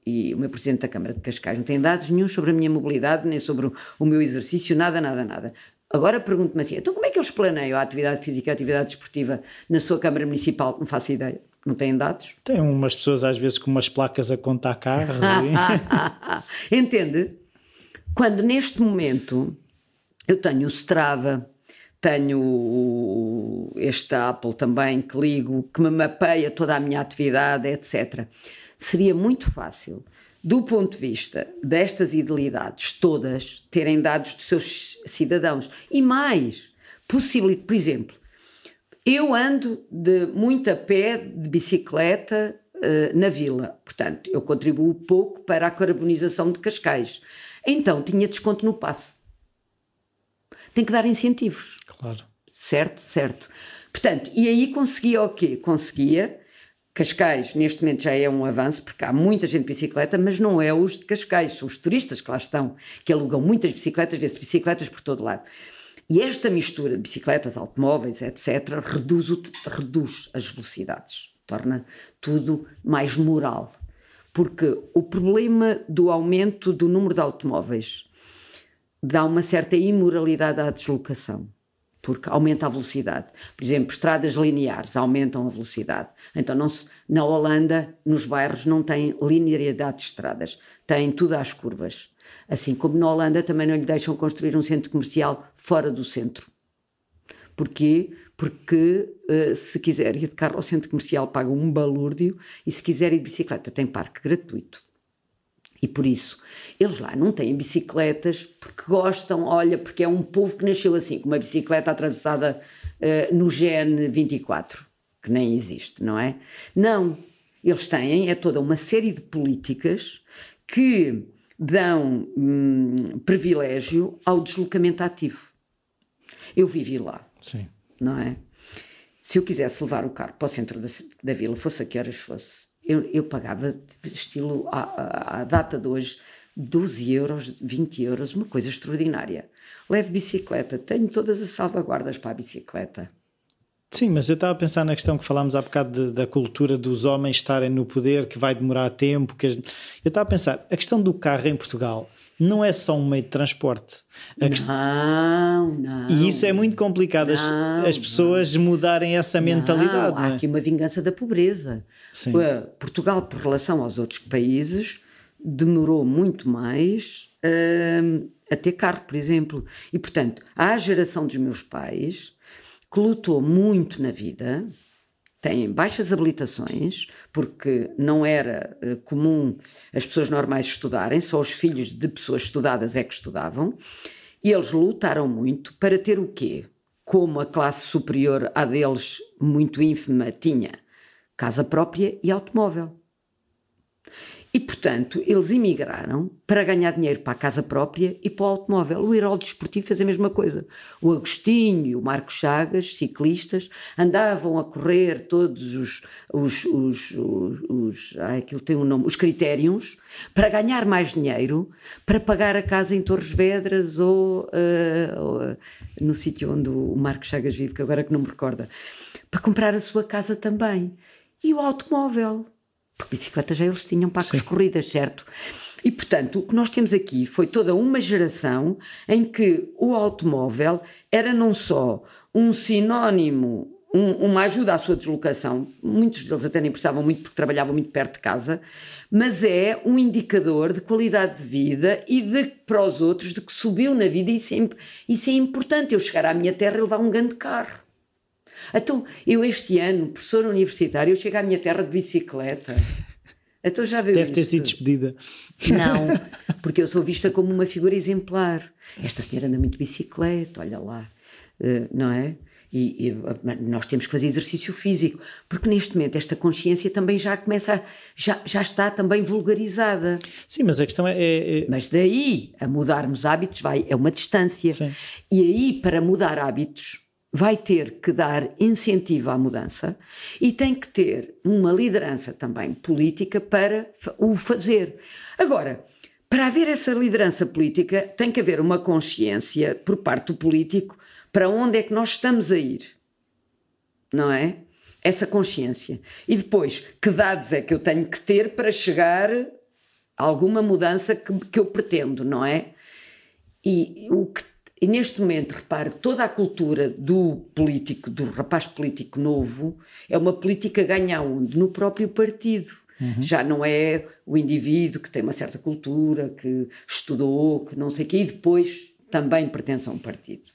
e o meu presidente da Câmara de Cascais não têm dados nenhum sobre a minha mobilidade, nem sobre o meu exercício, nada. Agora pergunto-me assim, então como é que eles planeiam a atividade física e a atividade desportiva na sua Câmara Municipal? Não faço ideia. Não têm dados? Tem umas pessoas às vezes com umas placas a contar carros. Entende? Quando neste momento eu tenho o Strava, tenho esta Apple também que ligo, que me mapeia toda a minha atividade, etc. Seria muito fácil, do ponto de vista destas idealidades todas, terem dados dos seus cidadãos. E mais, por exemplo, eu ando muito a pé, de bicicleta, na vila. Portanto, eu contribuo pouco para a carbonização de Cascais. Então, tinha desconto no passe. Tem que dar incentivos. Claro. Certo. Portanto, e aí conseguia o quê? Cascais, neste momento já é um avanço, porque há muita gente de bicicleta, mas não é os de Cascais, são os turistas que lá estão, que alugam muitas bicicletas, vê-se bicicletas por todo lado. E esta mistura de bicicletas, automóveis, etc., reduz as velocidades, torna tudo mais moral. Porque o problema do aumento do número de automóveis dá uma certa imoralidade à deslocação, porque aumenta a velocidade. Por exemplo, estradas lineares aumentam a velocidade. Então, na Holanda, nos bairros, não tem linearidade de estradas, tem tudo às curvas. Assim como na Holanda também não lhe deixam construir um centro comercial fora do centro. Porquê? Porque se quiser ir de carro ao centro comercial paga um balúrdio e se quiser ir de bicicleta tem parque gratuito. E por isso, eles lá não têm bicicletas porque gostam, porque é um povo que nasceu assim, com uma bicicleta atravessada no GN 24, que nem existe, não é? Não, eles têm toda uma série de políticas que dão privilégio ao deslocamento ativo. Eu vivi lá, Sim. não é? Se eu quisesse levar o carro para o centro da vila, fosse a que horas fosse, eu pagava, estilo, à data de hoje, 12 euros, 20 euros, uma coisa extraordinária. Levo bicicleta, tenho todas as salvaguardas para a bicicleta. Sim, mas eu estava a pensar na questão que falámos há bocado da cultura dos homens estarem no poder, que vai demorar tempo. Eu estava a pensar, a questão do carro em Portugal não é só um meio de transporte. Não. E isso é muito complicado, as pessoas mudarem essa mentalidade. Não é? Há aqui uma vingança da pobreza. Sim. Portugal, por relação aos outros países, demorou muito mais a ter carro, por exemplo. E, portanto, a geração dos meus pais, que lutou muito na vida, têm baixas habilitações, porque não era comum as pessoas normais estudarem, só os filhos de pessoas estudadas é que estudavam, e eles lutaram muito para ter o quê? Como a classe superior à deles, muito ínfima, tinha casa própria e automóvel. E, portanto, eles emigraram para ganhar dinheiro para a casa própria e para o automóvel. O Heraldo Desportivo fez a mesma coisa. O Agostinho e o Marco Chagas, ciclistas, andavam a correr todos aquilo tem um nome, os critérios, para ganhar mais dinheiro, para pagar a casa em Torres Vedras ou no sítio onde o Marco Chagas vive, que agora que não me recorda, para comprar a sua casa também. E o automóvel. Porque bicicletas já eles tinham para as corridas, certo? E, portanto, o que nós temos aqui foi toda uma geração em que o automóvel era não só um sinónimo, uma ajuda à sua deslocação, muitos deles até nem precisavam muito porque trabalhavam muito perto de casa, mas é um indicador de qualidade de vida e para os outros de que subiu na vida, e isso é importante, eu chegar à minha terra e levar um grande carro. Então, eu este ano, professora universitária, eu chego à minha terra de bicicleta. Então já viu Deve ter sido despedida. Não, porque eu sou vista como uma figura exemplar. Esta senhora anda muito de bicicleta, olha lá, não é? E nós temos que fazer exercício físico, porque neste momento esta consciência também já começa, já está também vulgarizada. Sim, mas a questão Mas daí a mudarmos hábitos é uma distância. Sim. E aí, para mudar hábitos, vai ter que dar incentivo à mudança e tem que ter uma liderança também política para o fazer. Agora, para haver essa liderança política, tem que haver uma consciência por parte do político para onde é que nós estamos a ir, não é? Essa consciência. E depois, que dados é que eu tenho que ter para chegar a alguma mudança que eu pretendo, não é? E neste momento, repare, toda a cultura do político, do rapaz político novo, é uma política ganha onde? No próprio partido. Uhum. Já não é o indivíduo que tem uma certa cultura, que estudou, que não sei o quê, e depois também pertence a um partido.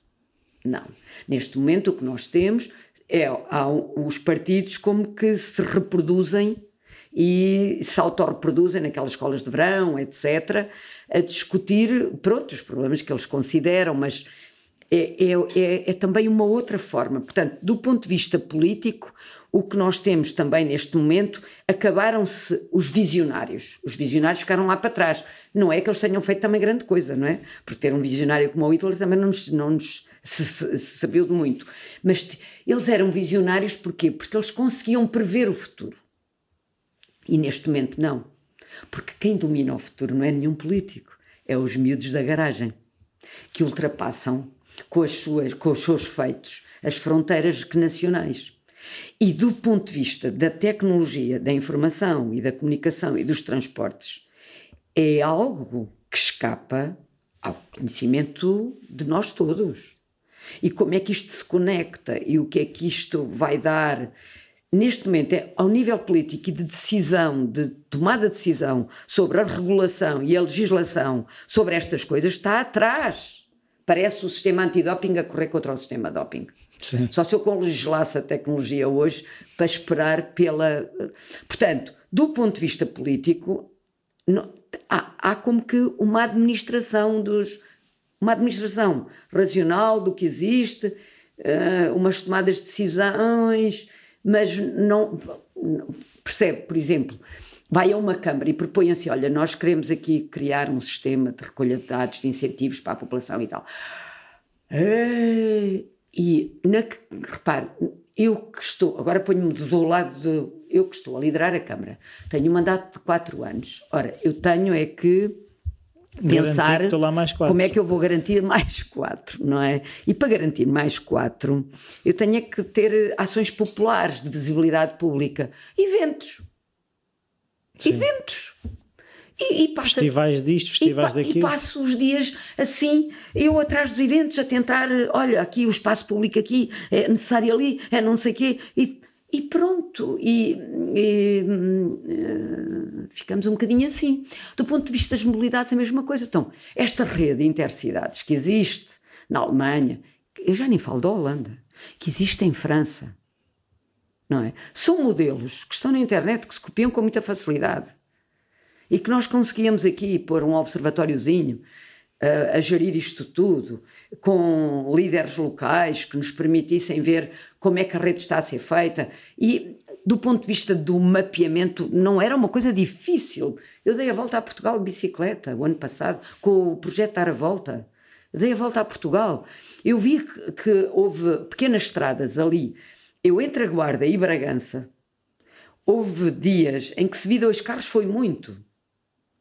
Não. Neste momento o que nós temos há os partidos como que se reproduzem e se autorreproduzem naquelas escolas de verão, etc., a discutir, pronto, os problemas que eles consideram, mas é também uma outra forma. Portanto, do ponto de vista político, o que nós temos também neste momento, acabaram-se os visionários. Os visionários ficaram lá para trás. Não é que eles tenham feito também grande coisa, não é? Porque ter um visionário como o Hitler também não nos serviu de muito. Mas eles eram visionários porquê? Porque eles conseguiam prever o futuro. E neste momento não. Porque quem domina o futuro não é nenhum político, é os miúdos da garagem, que ultrapassam com os seus feitos as fronteiras nacionais. E do ponto de vista da tecnologia, da informação e da comunicação e dos transportes, é algo que escapa ao conhecimento de nós todos. E como é que isto se conecta e o que é que isto vai dar? Neste momento, ao nível político e de decisão, de tomada de decisão sobre a regulação e a legislação sobre estas coisas, está atrás. Parece o sistema antidoping a correr contra o sistema doping. Sim. Só se eu legislasse a tecnologia hoje para esperar pela... Portanto, do ponto de vista político, há como que uma administração racional do que existe, umas tomadas de decisões, mas não percebe, por exemplo, vai a uma Câmara e propõe assim, olha, nós queremos aqui criar um sistema de recolha de dados, de incentivos para a população e tal. Repare, eu que estou, agora ponho-me do lado eu que estou a liderar a Câmara, tenho um mandato de 4 anos. Ora, eu tenho é que pensar como é que eu vou garantir mais 4, não é? E para garantir mais 4, eu tenho é que ter ações populares de visibilidade pública. Eventos. Sim. Eventos. Festivais disto, festivais daquilo. E passo os dias assim, eu atrás dos eventos, a tentar, olha, aqui o espaço público aqui, é necessário ali, é não sei o quê, e pronto. Ficamos um bocadinho assim. Do ponto de vista das mobilidades, é a mesma coisa. Então, esta rede de intercidades que existe na Alemanha, eu já nem falo da Holanda, que existe em França, não é? São modelos que estão na internet, que se copiam com muita facilidade. E que nós conseguíamos aqui pôr um observatóriozinho a gerir isto tudo, com líderes locais que nos permitissem ver como é que a rede está a ser feita. E do ponto de vista do mapeamento, não era uma coisa difícil. Eu dei a volta a Portugal de bicicleta o ano passado, com o projeto Dar a Volta. Dei a volta a Portugal. Eu vi que houve pequenas estradas ali. Eu entre a Guarda e Bragança, houve dias em que se vi 2 carros foi muito.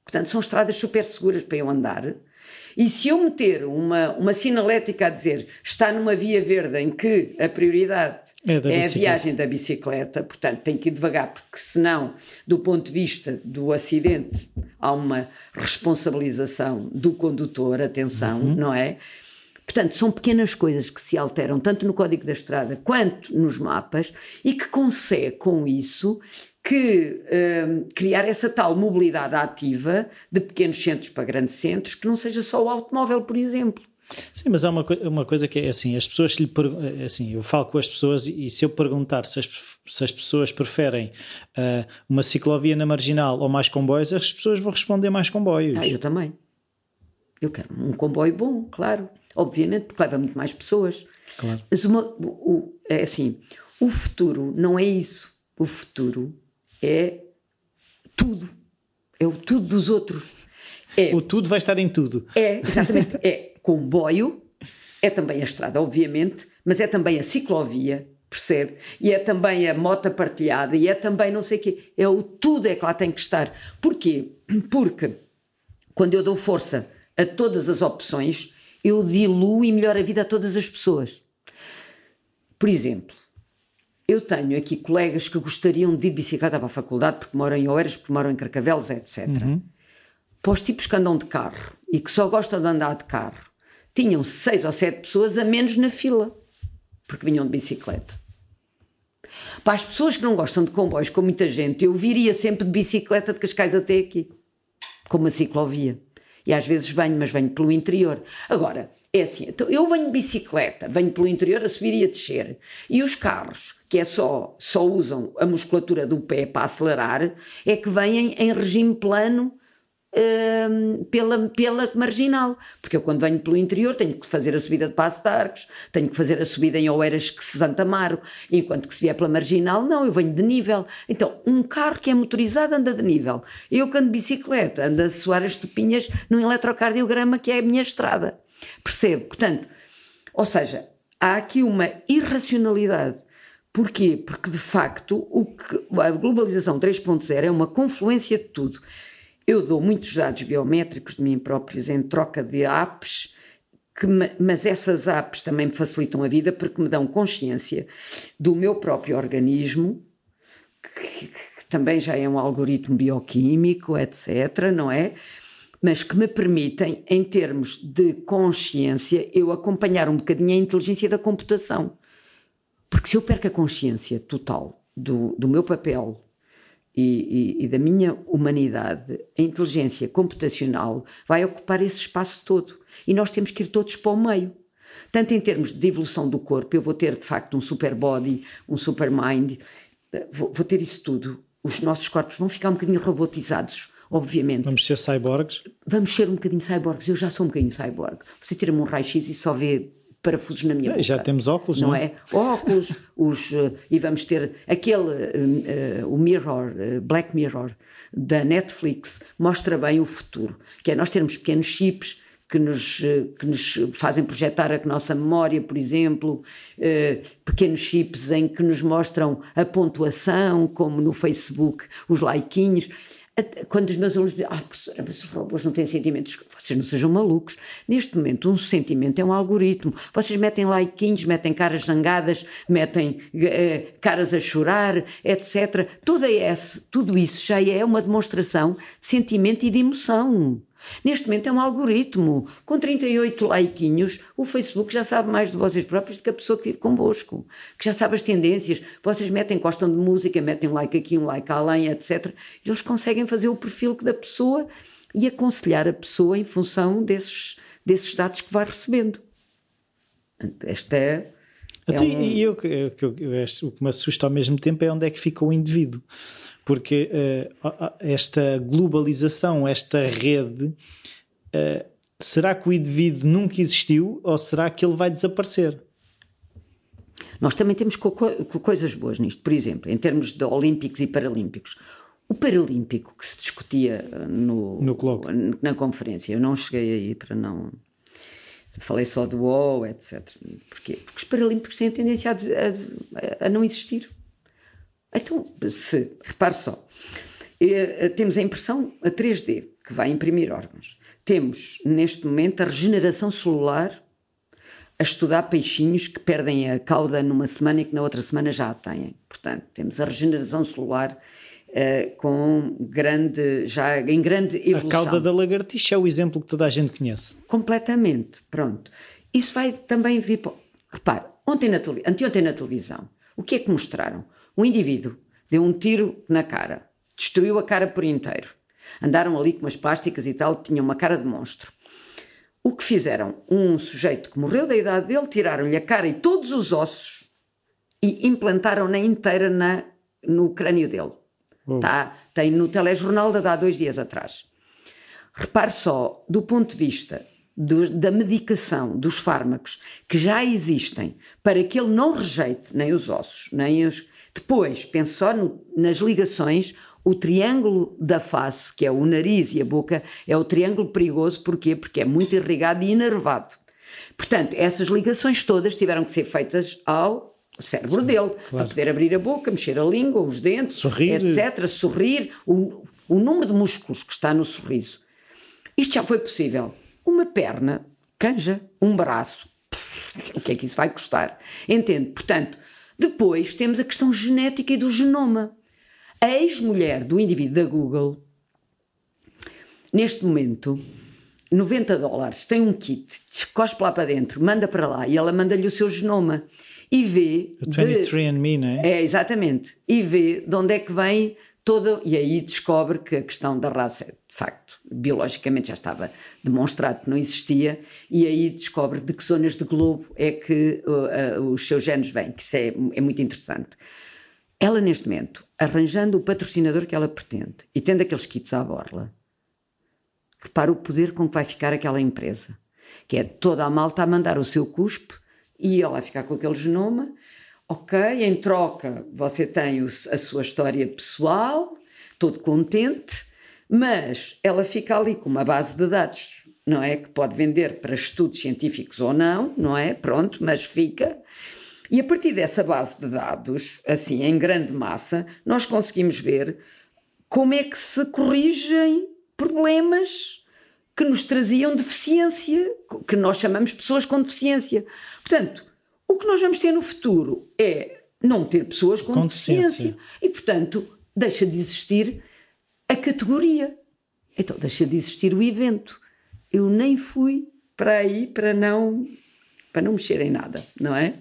Portanto, são estradas super seguras para eu andar. E se eu meter uma sinalética a dizer está numa via verde em que a prioridade é a viagem da bicicleta, portanto tem que ir devagar, porque senão, do ponto de vista do acidente, há uma responsabilização do condutor, atenção, não é? Portanto, são pequenas coisas que se alteram tanto no código da estrada quanto nos mapas e que consegue com isso criar essa tal mobilidade ativa de pequenos centros para grandes centros, que não seja só o automóvel, por exemplo. Sim, mas há uma coisa que é assim, as pessoas assim, eu falo com as pessoas e se eu perguntar se as pessoas preferem uma ciclovia na Marginal ou mais comboios, as pessoas vão responder mais comboios. Eu também. Eu quero um comboio bom, claro, obviamente, porque leva muito mais pessoas. Claro. Mas é assim, o futuro não é isso. O futuro é tudo. É o tudo dos outros. O tudo vai estar em tudo. Exatamente. É comboio, é também a estrada, obviamente, mas é também a ciclovia, percebe? E é também a moto partilhada, e é também não sei o quê. É o tudo é que lá tem que estar. Porquê? Porque quando eu dou força a todas as opções, eu diluo e melhoro a vida a todas as pessoas. Por exemplo, eu tenho aqui colegas que gostariam de ir de bicicleta para a faculdade porque moram em Oeiras, porque moram em Carcavelos, etc. Para os tipos que andam de carro e que só gostam de andar de carro, tinham 6 ou 7 pessoas a menos na fila, porque vinham de bicicleta. Para as pessoas que não gostam de comboios com muita gente, eu viria sempre de bicicleta de Cascais até aqui, com uma ciclovia. E às vezes mas venho pelo interior. Agora, é assim, então eu venho de bicicleta, venho pelo interior a subir e a descer. E os carros, que só usam a musculatura do pé para acelerar, é que vêm em regime plano pela Marginal. Porque eu quando venho pelo interior tenho que fazer a subida de Passo de Arcos, tenho que fazer a subida em Oeiras que Santa Amaro, enquanto que se vier pela Marginal, não, eu venho de nível. Então, um carro que é motorizado anda de nível. Eu que ando de bicicleta, ando a suar as tupinhas num eletrocardiograma que é a minha estrada. Percebe? Portanto, ou seja, há aqui uma irracionalidade. Porquê? Porque, de facto, a globalização 3.0 é uma confluência de tudo. Eu dou muitos dados biométricos de mim próprios em troca de apps, mas essas apps também me facilitam a vida porque me dão consciência do meu próprio organismo, que também já é um algoritmo bioquímico, etc., não é? Mas que me permitem, em termos de consciência, eu acompanhar um bocadinho a inteligência da computação. Porque se eu perco a consciência total do meu papel e da minha humanidade, a inteligência computacional vai ocupar esse espaço todo. E nós temos que ir todos para o meio. Tanto em termos de evolução do corpo, eu vou ter de facto um super body, um super mind, vou ter isso tudo. Os nossos corpos vão ficar um bocadinho robotizados, obviamente. Vamos ser cyborgs? Vamos ser um bocadinho cyborgs. Eu já sou um bocadinho cyborg. Você tira-me um raio-x e só vê parafusos na minha boca. Já temos óculos, não é? Óculos, e vamos ter o Mirror, Black Mirror, da Netflix, mostra bem o futuro, que é nós termos pequenos chips que nos fazem projetar a nossa memória, por exemplo, pequenos chips em que nos mostram a pontuação, como no Facebook, os likeinhos. Quando os meus alunos dizem, professora, mas os robôs não têm sentimentos, vocês não sejam malucos. Neste momento, um sentimento é um algoritmo. Vocês metem likeinhos, metem caras zangadas, metem caras a chorar, etc. Tudo isso já é uma demonstração de sentimento e de emoção. Neste momento é um algoritmo. Com 38 likeinhos, o Facebook já sabe mais de vocês próprios do que a pessoa que vive convosco, que já sabe as tendências. Vocês gostam de música, metem um like aqui, um like além, etc. E eles conseguem fazer o perfil da pessoa e aconselhar a pessoa em função desses dados que vai recebendo. Esta é... o que me assusta ao mesmo tempo é onde é que fica o indivíduo. Porque esta globalização, esta rede, será que o indivíduo nunca existiu ou será que ele vai desaparecer? Nós também temos coisas boas nisto. Por exemplo, em termos de olímpicos e paralímpicos. O paralímpico que se discutia na conferência, eu não cheguei aí para não... Falei só do O, etc. Porquê? Porque os paralímpicos têm a tendência a não existir. Então, repare só, temos a impressão a 3D, que vai imprimir órgãos. Temos, neste momento, a regeneração celular a estudar peixinhos que perdem a cauda numa semana e que na outra semana já a têm. Portanto, temos a regeneração celular em grande evolução. A cauda da lagartixa é o exemplo que toda a gente conhece. Completamente, pronto. Isso vai também vir... Repare, anteontem na televisão, o que é que mostraram? Um indivíduo deu um tiro na cara, destruiu a cara por inteiro. Andaram ali com umas plásticas e tal, tinham uma cara de monstro. O que fizeram? Um sujeito que morreu da idade dele, tiraram-lhe a cara e todos os ossos e implantaram-na inteira no crânio dele. Tem no telejornal de há 2 dias atrás. Repare só, do ponto de vista da medicação, dos fármacos que já existem, para que ele não rejeite nem os ossos, nem os... Depois, pense só nas ligações, o triângulo da face, que é o nariz e a boca, é o triângulo perigoso. Porquê? Porque é muito irrigado e inervado. Portanto, essas ligações todas tiveram que ser feitas ao cérebro dele, claro, para poder abrir a boca, mexer a língua, os dentes, sorrir, etc., sorrir, o número de músculos que está no sorriso. Isto já foi possível. Uma perna, canja, um braço, o que é que isso vai custar? Entende? Portanto, depois temos a questão genética e do genoma. A ex-mulher do indivíduo da Google, neste momento, $90, tem um kit, cospe lá para dentro, manda para lá e ela manda-lhe o seu genoma e vê... O 23andMe, não é? É, exatamente. E vê de onde é que vem toda... E aí descobre que a questão da raça, de facto, biologicamente já estava demonstrado que não existia, e aí descobre de que zonas do globo é que os seus genes vêm, que isso é muito interessante. Ela, neste momento, arranjando o patrocinador que ela pretende e tendo aqueles kits à borla, repara o poder com que vai ficar aquela empresa, que é toda a malta a mandar o seu cuspe e ela vai ficar com aquele genoma. Ok, em troca você tem a sua história pessoal, todo contente, mas ela fica ali com uma base de dados, não é? Que pode vender para estudos científicos ou não, não é? Pronto, mas fica... E a partir dessa base de dados, assim, em grande massa, nós conseguimos ver como é que se corrigem problemas que nos traziam deficiência, que nós chamamos pessoas com deficiência. Portanto, o que nós vamos ter no futuro é não ter pessoas com deficiência. E, portanto, deixa de existir a categoria. Então, deixa de existir o evento. Eu nem fui para aí para não mexer em nada, não é?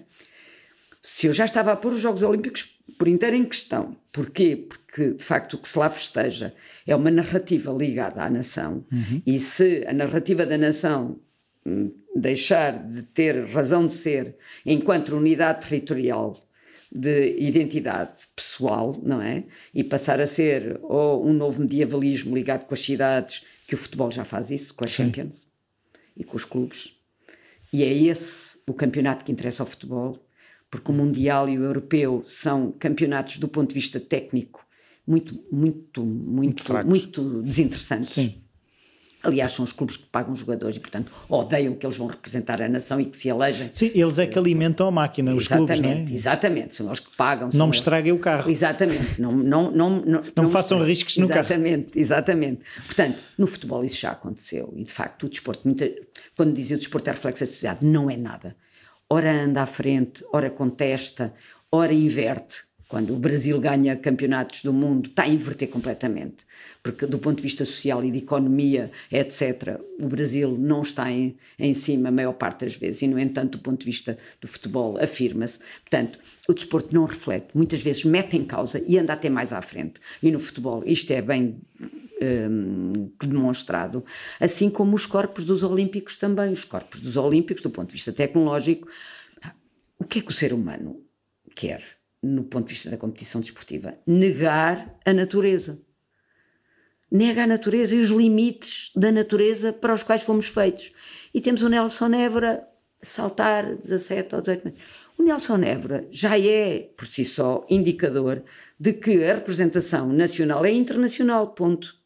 Se eu já estava a pôr os Jogos Olímpicos por inteiro em questão. Porquê? Porque, de facto, o que se lá festeja é uma narrativa ligada à nação. E se a narrativa da nação deixar de ter razão de ser enquanto unidade territorial de identidade pessoal, não é? E passar a ser ou um novo medievalismo ligado com as cidades, que o futebol já faz isso, com as Champions e com os clubes. E é esse o campeonato que interessa ao futebol, porque o Mundial e o Europeu são campeonatos do ponto de vista técnico muito desinteressantes. Sim. Aliás, são os clubes que pagam os jogadores e, portanto, odeiam que eles vão representar a nação e que se elejem. Sim, eles é que alimentam a máquina, os clubes, não é? Exatamente, são eles que pagam. Não me estraguem o carro. Exatamente. Não façam riscos no carro. Exatamente. Portanto, no futebol isso já aconteceu. E, de facto, o desporto, quando dizem o desporto é reflexo da sociedade, não é nada. Ora anda à frente, ora contesta, ora inverte. Quando o Brasil ganha campeonatos do mundo, está a inverter completamente. Porque do ponto de vista social e de economia, etc., o Brasil não está em cima a maior parte das vezes. E, no entanto, do ponto de vista do futebol, afirma-se. Portanto, o desporto não reflete. Muitas vezes mete em causa e anda até mais à frente. E no futebol isto é bem demonstrado. Assim como os corpos dos olímpicos também. Os corpos dos olímpicos, do ponto de vista tecnológico. O que é que o ser humano quer, no ponto de vista da competição desportiva? Negar a natureza. Nega a natureza e os limites da natureza para os quais fomos feitos. E temos o Nelson Évora a saltar 17 ou 18 metros. O Nelson Évora já é, por si só, indicador de que a representação nacional é internacional, ponto.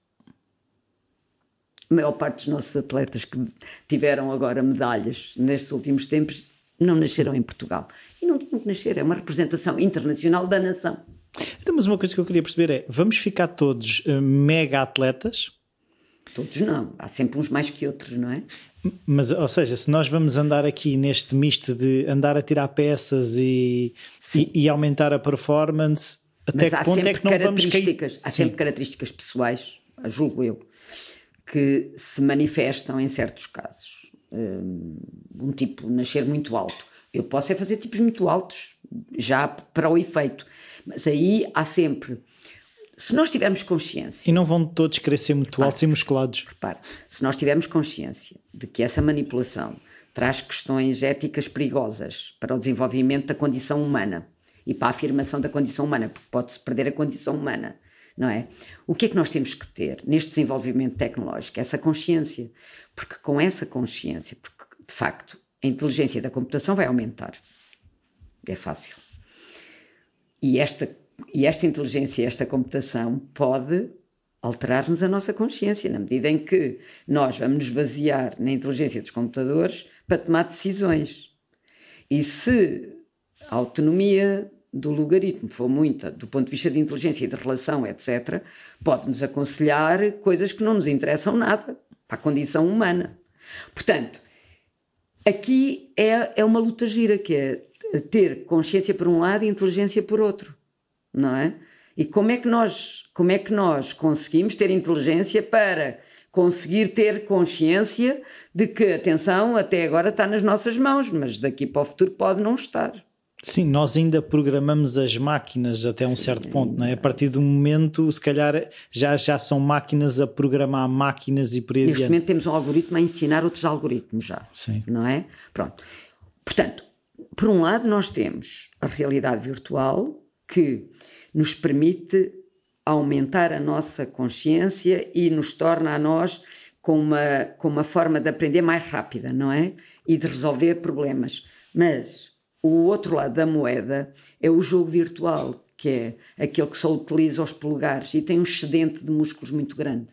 A maior parte dos nossos atletas que tiveram agora medalhas nestes últimos tempos não nasceram em Portugal. E não tinham que nascer, é uma representação internacional da nação. Então, mas uma coisa que eu queria perceber é, vamos ficar todos mega atletas? Todos não, há sempre uns mais que outros, não é? Mas, ou seja, se nós vamos andar aqui neste misto de andar a tirar peças e aumentar a performance, até que ponto é que não vamos cair? Há sempre características pessoais, julgo eu, que se manifestam em certos casos. Um tipo nascer muito alto. Eu posso é fazer tipos muito altos, já para o efeito. Mas aí há sempre... Se nós tivermos consciência... E não vão todos crescer muito altos e musculados. Repare, se nós tivermos consciência de que essa manipulação traz questões éticas perigosas para o desenvolvimento da condição humana e para a afirmação da condição humana, porque pode-se perder a condição humana, não é? O que é que nós temos que ter neste desenvolvimento tecnológico? Essa consciência. Porque com essa consciência, porque de facto a inteligência da computação vai aumentar. É fácil. E esta inteligência e esta computação pode alterar-nos a nossa consciência, na medida em que nós vamos nos basear na inteligência dos computadores para tomar decisões. E se a autonomia do logaritmo for muita, do ponto de vista de inteligência e de relação, etc., pode-nos aconselhar coisas que não nos interessam nada para a condição humana. Portanto, aqui é uma luta gira, que é ter consciência por um lado e inteligência por outro, não é? E como é que nós conseguimos ter inteligência para conseguir ter consciência de que, atenção, até agora está nas nossas mãos, mas daqui para o futuro pode não estar. Sim, nós ainda programamos as máquinas até um certo ponto, não é? A partir do momento, se calhar, já são máquinas a programar máquinas e por aí adiante. Neste momento temos um algoritmo a ensinar outros algoritmos já, sim, não é? Pronto. Portanto, por um lado nós temos a realidade virtual que nos permite aumentar a nossa consciência e nos torna a nós com uma forma de aprender mais rápida, não é? E de resolver problemas. Mas o outro lado da moeda é o jogo virtual, que é aquele que só utiliza os polegares e tem um excedente de músculos muito grande.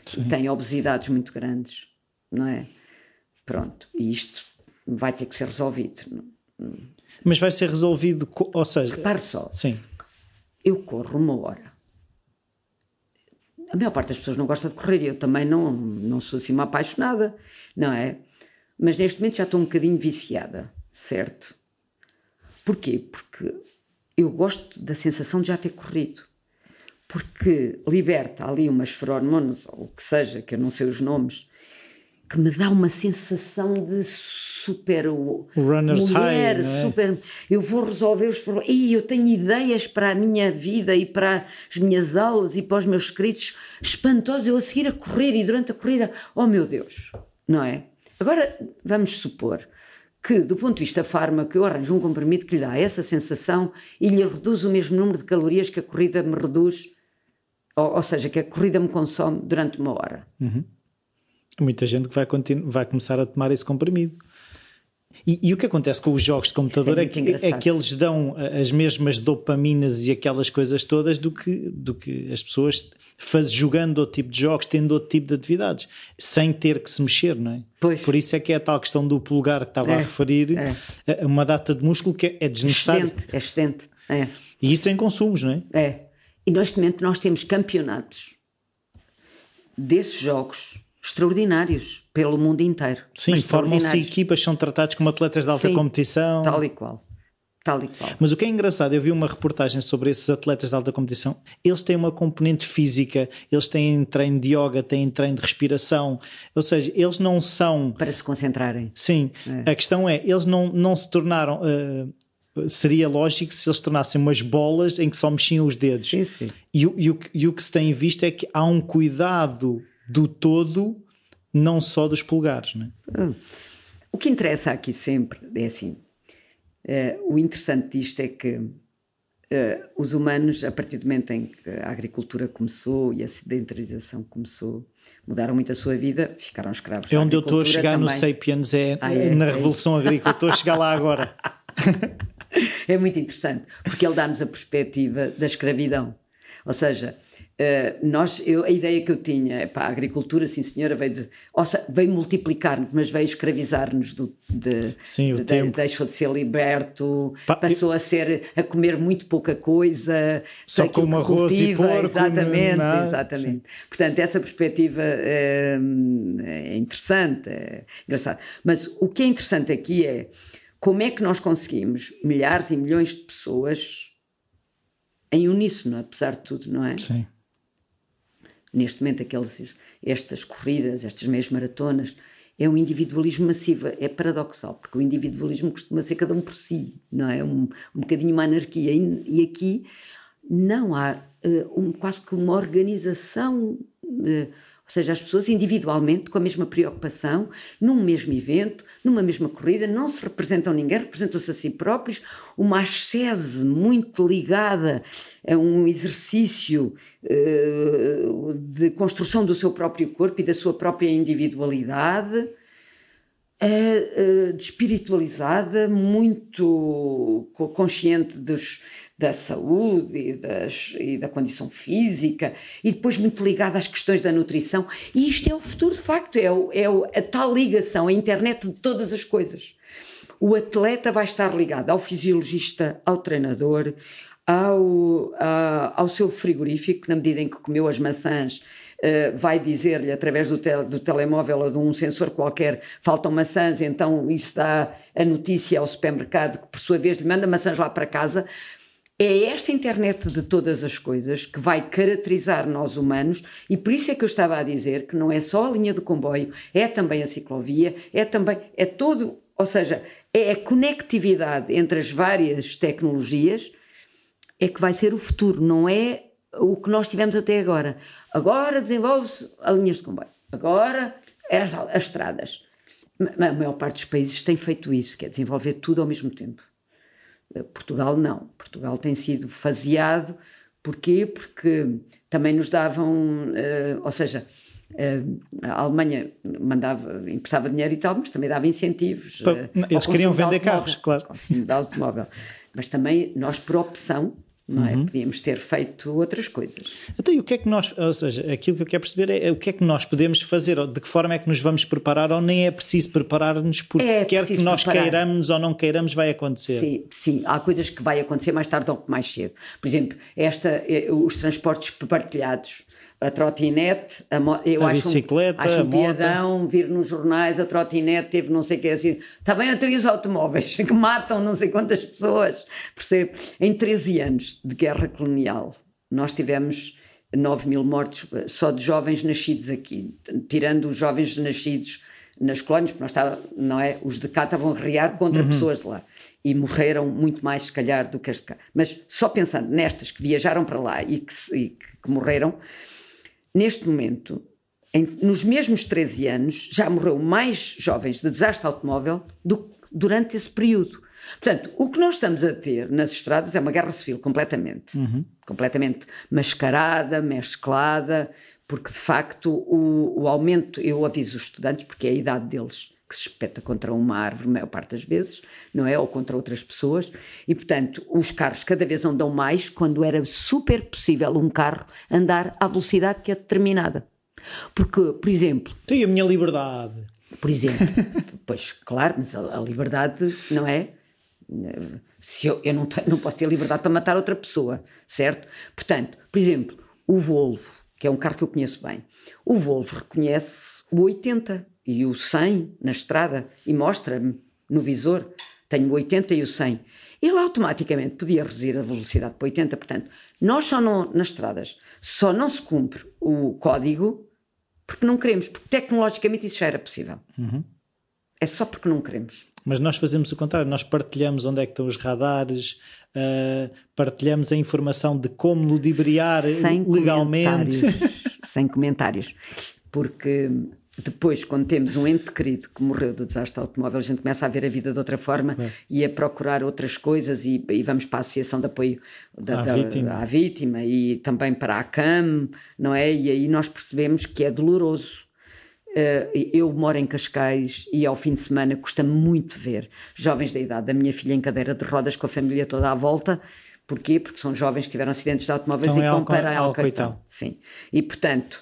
Sim. E tem obesidades muito grandes, não é? Pronto, e isto vai ter que ser resolvido. Mas vai ser resolvido, ou seja... Repare só, sim, eu corro 1 hora. A maior parte das pessoas não gosta de correr e eu também não sou assim uma apaixonada, não é? Mas neste momento já estou um bocadinho viciada, certo? Porquê? Porque eu gosto da sensação de já ter corrido. Porque liberta ali umas feromonas, ou o que seja, que eu não sei os nomes, que me dá uma sensação de super o runner's mulher, high, não é? super, eu vou resolver os problemas, e eu tenho ideias para a minha vida e para as minhas aulas e para os meus escritos espantosos, eu a seguir a correr e durante a corrida, oh meu Deus, não é? Agora vamos supor que do ponto de vista fármaco eu arranjo um comprimido que lhe dá essa sensação e lhe reduz o mesmo número de calorias que a corrida me reduz, ou seja, que a corrida me consome durante 1 hora. Muita gente que vai começar a tomar esse comprimido. E o que acontece com os jogos de computador é que eles dão as mesmas dopaminas e aquelas coisas todas do que as pessoas jogando outro tipo de jogos, tendo outro tipo de atividades, sem ter que se mexer, não é? Pois. Por isso é que é a tal questão do polegar que estava a referir, uma data de músculo que é desnecessário. É excedente. E isto tem consumos, não é? É. E neste momento nós temos campeonatos desses jogos extraordinários pelo mundo inteiro. Sim, formam-se equipas, são tratados como atletas de alta competição. Tal e qual. Mas o que é engraçado, eu vi uma reportagem sobre esses atletas de alta competição, eles têm uma componente física, eles têm treino de yoga, têm treino de respiração, ou seja, eles não são... Para se concentrarem. Sim, a questão é, eles não se tornaram... seria lógico se eles tornassem umas bolas em que só mexiam os dedos. Sim. E o que se tem visto é que há um cuidado do todo, não só dos polegares, não é? O que interessa aqui sempre é assim, o interessante disto é que os humanos, a partir do momento em que a agricultura começou e a sedentarização começou, mudaram muito a sua vida, ficaram escravos. É onde eu estou a chegar também. No Sapiens, na Revolução Agrícola, estou a chegar lá agora. É muito interessante, porque ele dá-nos a perspectiva da escravidão. Ou seja, a ideia que eu tinha, a agricultura, sim senhora, veio multiplicar-nos, mas veio escravizar-nos deixou de ser liberto, passou a comer muito pouca coisa, só com arroz e porco. Exatamente. Portanto, essa perspectiva é interessante, é engraçado. Mas o que é interessante aqui é como é que nós conseguimos milhares e milhões de pessoas em uníssono, apesar de tudo, não é? Sim. Neste momento, estas corridas, estas meias maratonas, é um individualismo massivo. É paradoxal, porque o individualismo costuma ser cada um por si, não é? Um bocadinho uma anarquia. E aqui não há quase que uma organização, ou seja, as pessoas individualmente, com a mesma preocupação, num mesmo evento, numa mesma corrida, não se representam ninguém, representam-se a si próprios, uma ascese muito ligada a um exercício de construção do seu próprio corpo e da sua própria individualidade, espiritualizada, muito consciente da saúde e da condição física, e depois muito ligada às questões da nutrição. E isto é o futuro, de facto, a tal ligação, a internet de todas as coisas. O atleta vai estar ligado ao fisiologista, ao treinador, ao seu frigorífico, na medida em que comeu as maçãs, vai dizer-lhe através do telemóvel ou de um sensor qualquer, faltam maçãs, então isso dá a notícia ao supermercado, que por sua vez lhe manda maçãs lá para casa. É esta internet de todas as coisas que vai caracterizar nós humanos, e por isso é que eu estava a dizer que não é só a linha do comboio, é também a ciclovia, é todo, ou seja, é a conectividade entre as várias tecnologias é que vai ser o futuro, não é o que nós tivemos até agora. Agora desenvolve-se as linhas de comboio, agora as estradas. A maior parte dos países tem feito isso, que é desenvolver tudo ao mesmo tempo. Portugal não. Portugal tem sido faseado. Porquê? Porque também nos davam, ou seja, a Alemanha emprestava dinheiro e tal, mas também dava incentivos. Eles queriam vender carros, claro. De automóvel. Mas também nós, por opção, não é? Podíamos ter feito outras coisas. Então, e o que é que nós, ou seja, aquilo que eu quero perceber é o que é que nós podemos fazer, ou de que forma é que nos vamos preparar, ou nem é preciso preparar-nos, porque quer que nós queiramos ou não queiramos, vai acontecer. Sim, há coisas que vai acontecer mais tarde ou mais cedo. Por exemplo, os transportes partilhados, a trotinete, a bicicleta, acho um piadão vir nos jornais, a trotinete teve não sei o que, assim, está bem, até os automóveis que matam não sei quantas pessoas, percebe? Em 13 anos de guerra colonial, nós tivemos 9.000 mortos só de jovens nascidos aqui, tirando os jovens nascidos nas colónias, porque os de cá estavam a guerrear contra pessoas de lá, e morreram muito mais, se calhar, do que as de cá. Mas só pensando nestas que viajaram para lá e que morreram, neste momento, nos mesmos 13 anos, já morreu mais jovens de desastre automóvel durante esse período. Portanto, o que nós estamos a ter nas estradas é uma guerra civil, completamente. Completamente mascarada, mesclada, porque de facto o aumento, eu aviso os estudantes, porque é a idade deles, que se espeta contra uma árvore, a maior parte das vezes, não é? Ou contra outras pessoas. E, portanto, os carros cada vez andam mais quando era super possível um carro andar à velocidade que é determinada. Porque, por exemplo... Tem a minha liberdade. Por exemplo, pois, claro, mas a liberdade, não é? Se eu não posso ter liberdade para matar outra pessoa, certo? Portanto, por exemplo, o Volvo, que é um carro que eu conheço bem, o Volvo reconhece o 80 e o 100 na estrada e mostra-me no visor, tenho o 80 e o 100. Ele automaticamente podia reduzir a velocidade para 80, portanto, nós só não, nas estradas, só não se cumpre o código porque não queremos, porque tecnologicamente isso já era possível. É só porque não queremos. Mas nós fazemos o contrário, nós partilhamos onde é que estão os radares, partilhamos a informação de como ludibriar legalmente. Sem comentários. Porque depois, quando temos um ente querido que morreu do desastre automóvel, a gente começa a ver a vida de outra forma e a procurar outras coisas e vamos para a Associação de Apoio à Vítima e também para a ACAM, não é? E aí nós percebemos que é doloroso. Eu moro em Cascais e ao fim de semana custa-me muito ver jovens da idade da minha filha em cadeira de rodas com a família toda à volta. Porquê? Porque são jovens que tiveram acidentes de automóveis e vão para Alcoitão. Sim. E portanto,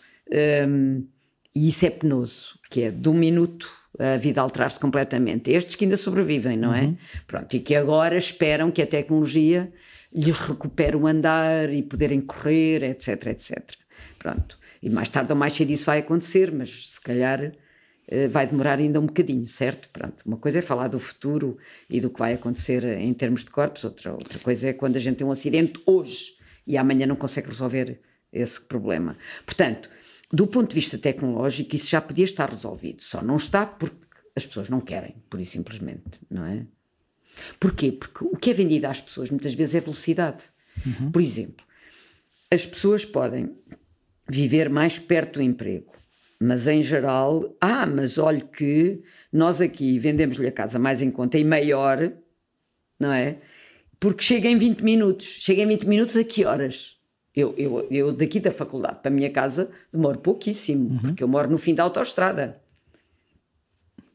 e isso é penoso, que é de um minuto a vida alterar-se completamente. Estes que ainda sobrevivem, não é? Pronto, e que agora esperam que a tecnologia lhes recupere o andar e poderem correr, etc, etc. Pronto. E mais tarde ou mais cedo isso vai acontecer, mas se calhar vai demorar ainda um bocadinho, certo? Pronto. Uma coisa é falar do futuro e do que vai acontecer em termos de corpos, outra coisa é quando a gente tem um acidente hoje e amanhã não consegue resolver esse problema. Portanto, do ponto de vista tecnológico, isso já podia estar resolvido, só não está porque as pessoas não querem, pura e simplesmente, não é? Porquê? Porque o que é vendido às pessoas muitas vezes é velocidade. Por exemplo, as pessoas podem viver mais perto do emprego, mas em geral, mas olhe que nós aqui vendemos-lhe a casa mais em conta e maior, não é? Porque chega em 20 minutos. Chega em 20 minutos a que horas? Eu daqui da faculdade para a minha casa demoro pouquíssimo, porque eu moro no fim da autoestrada,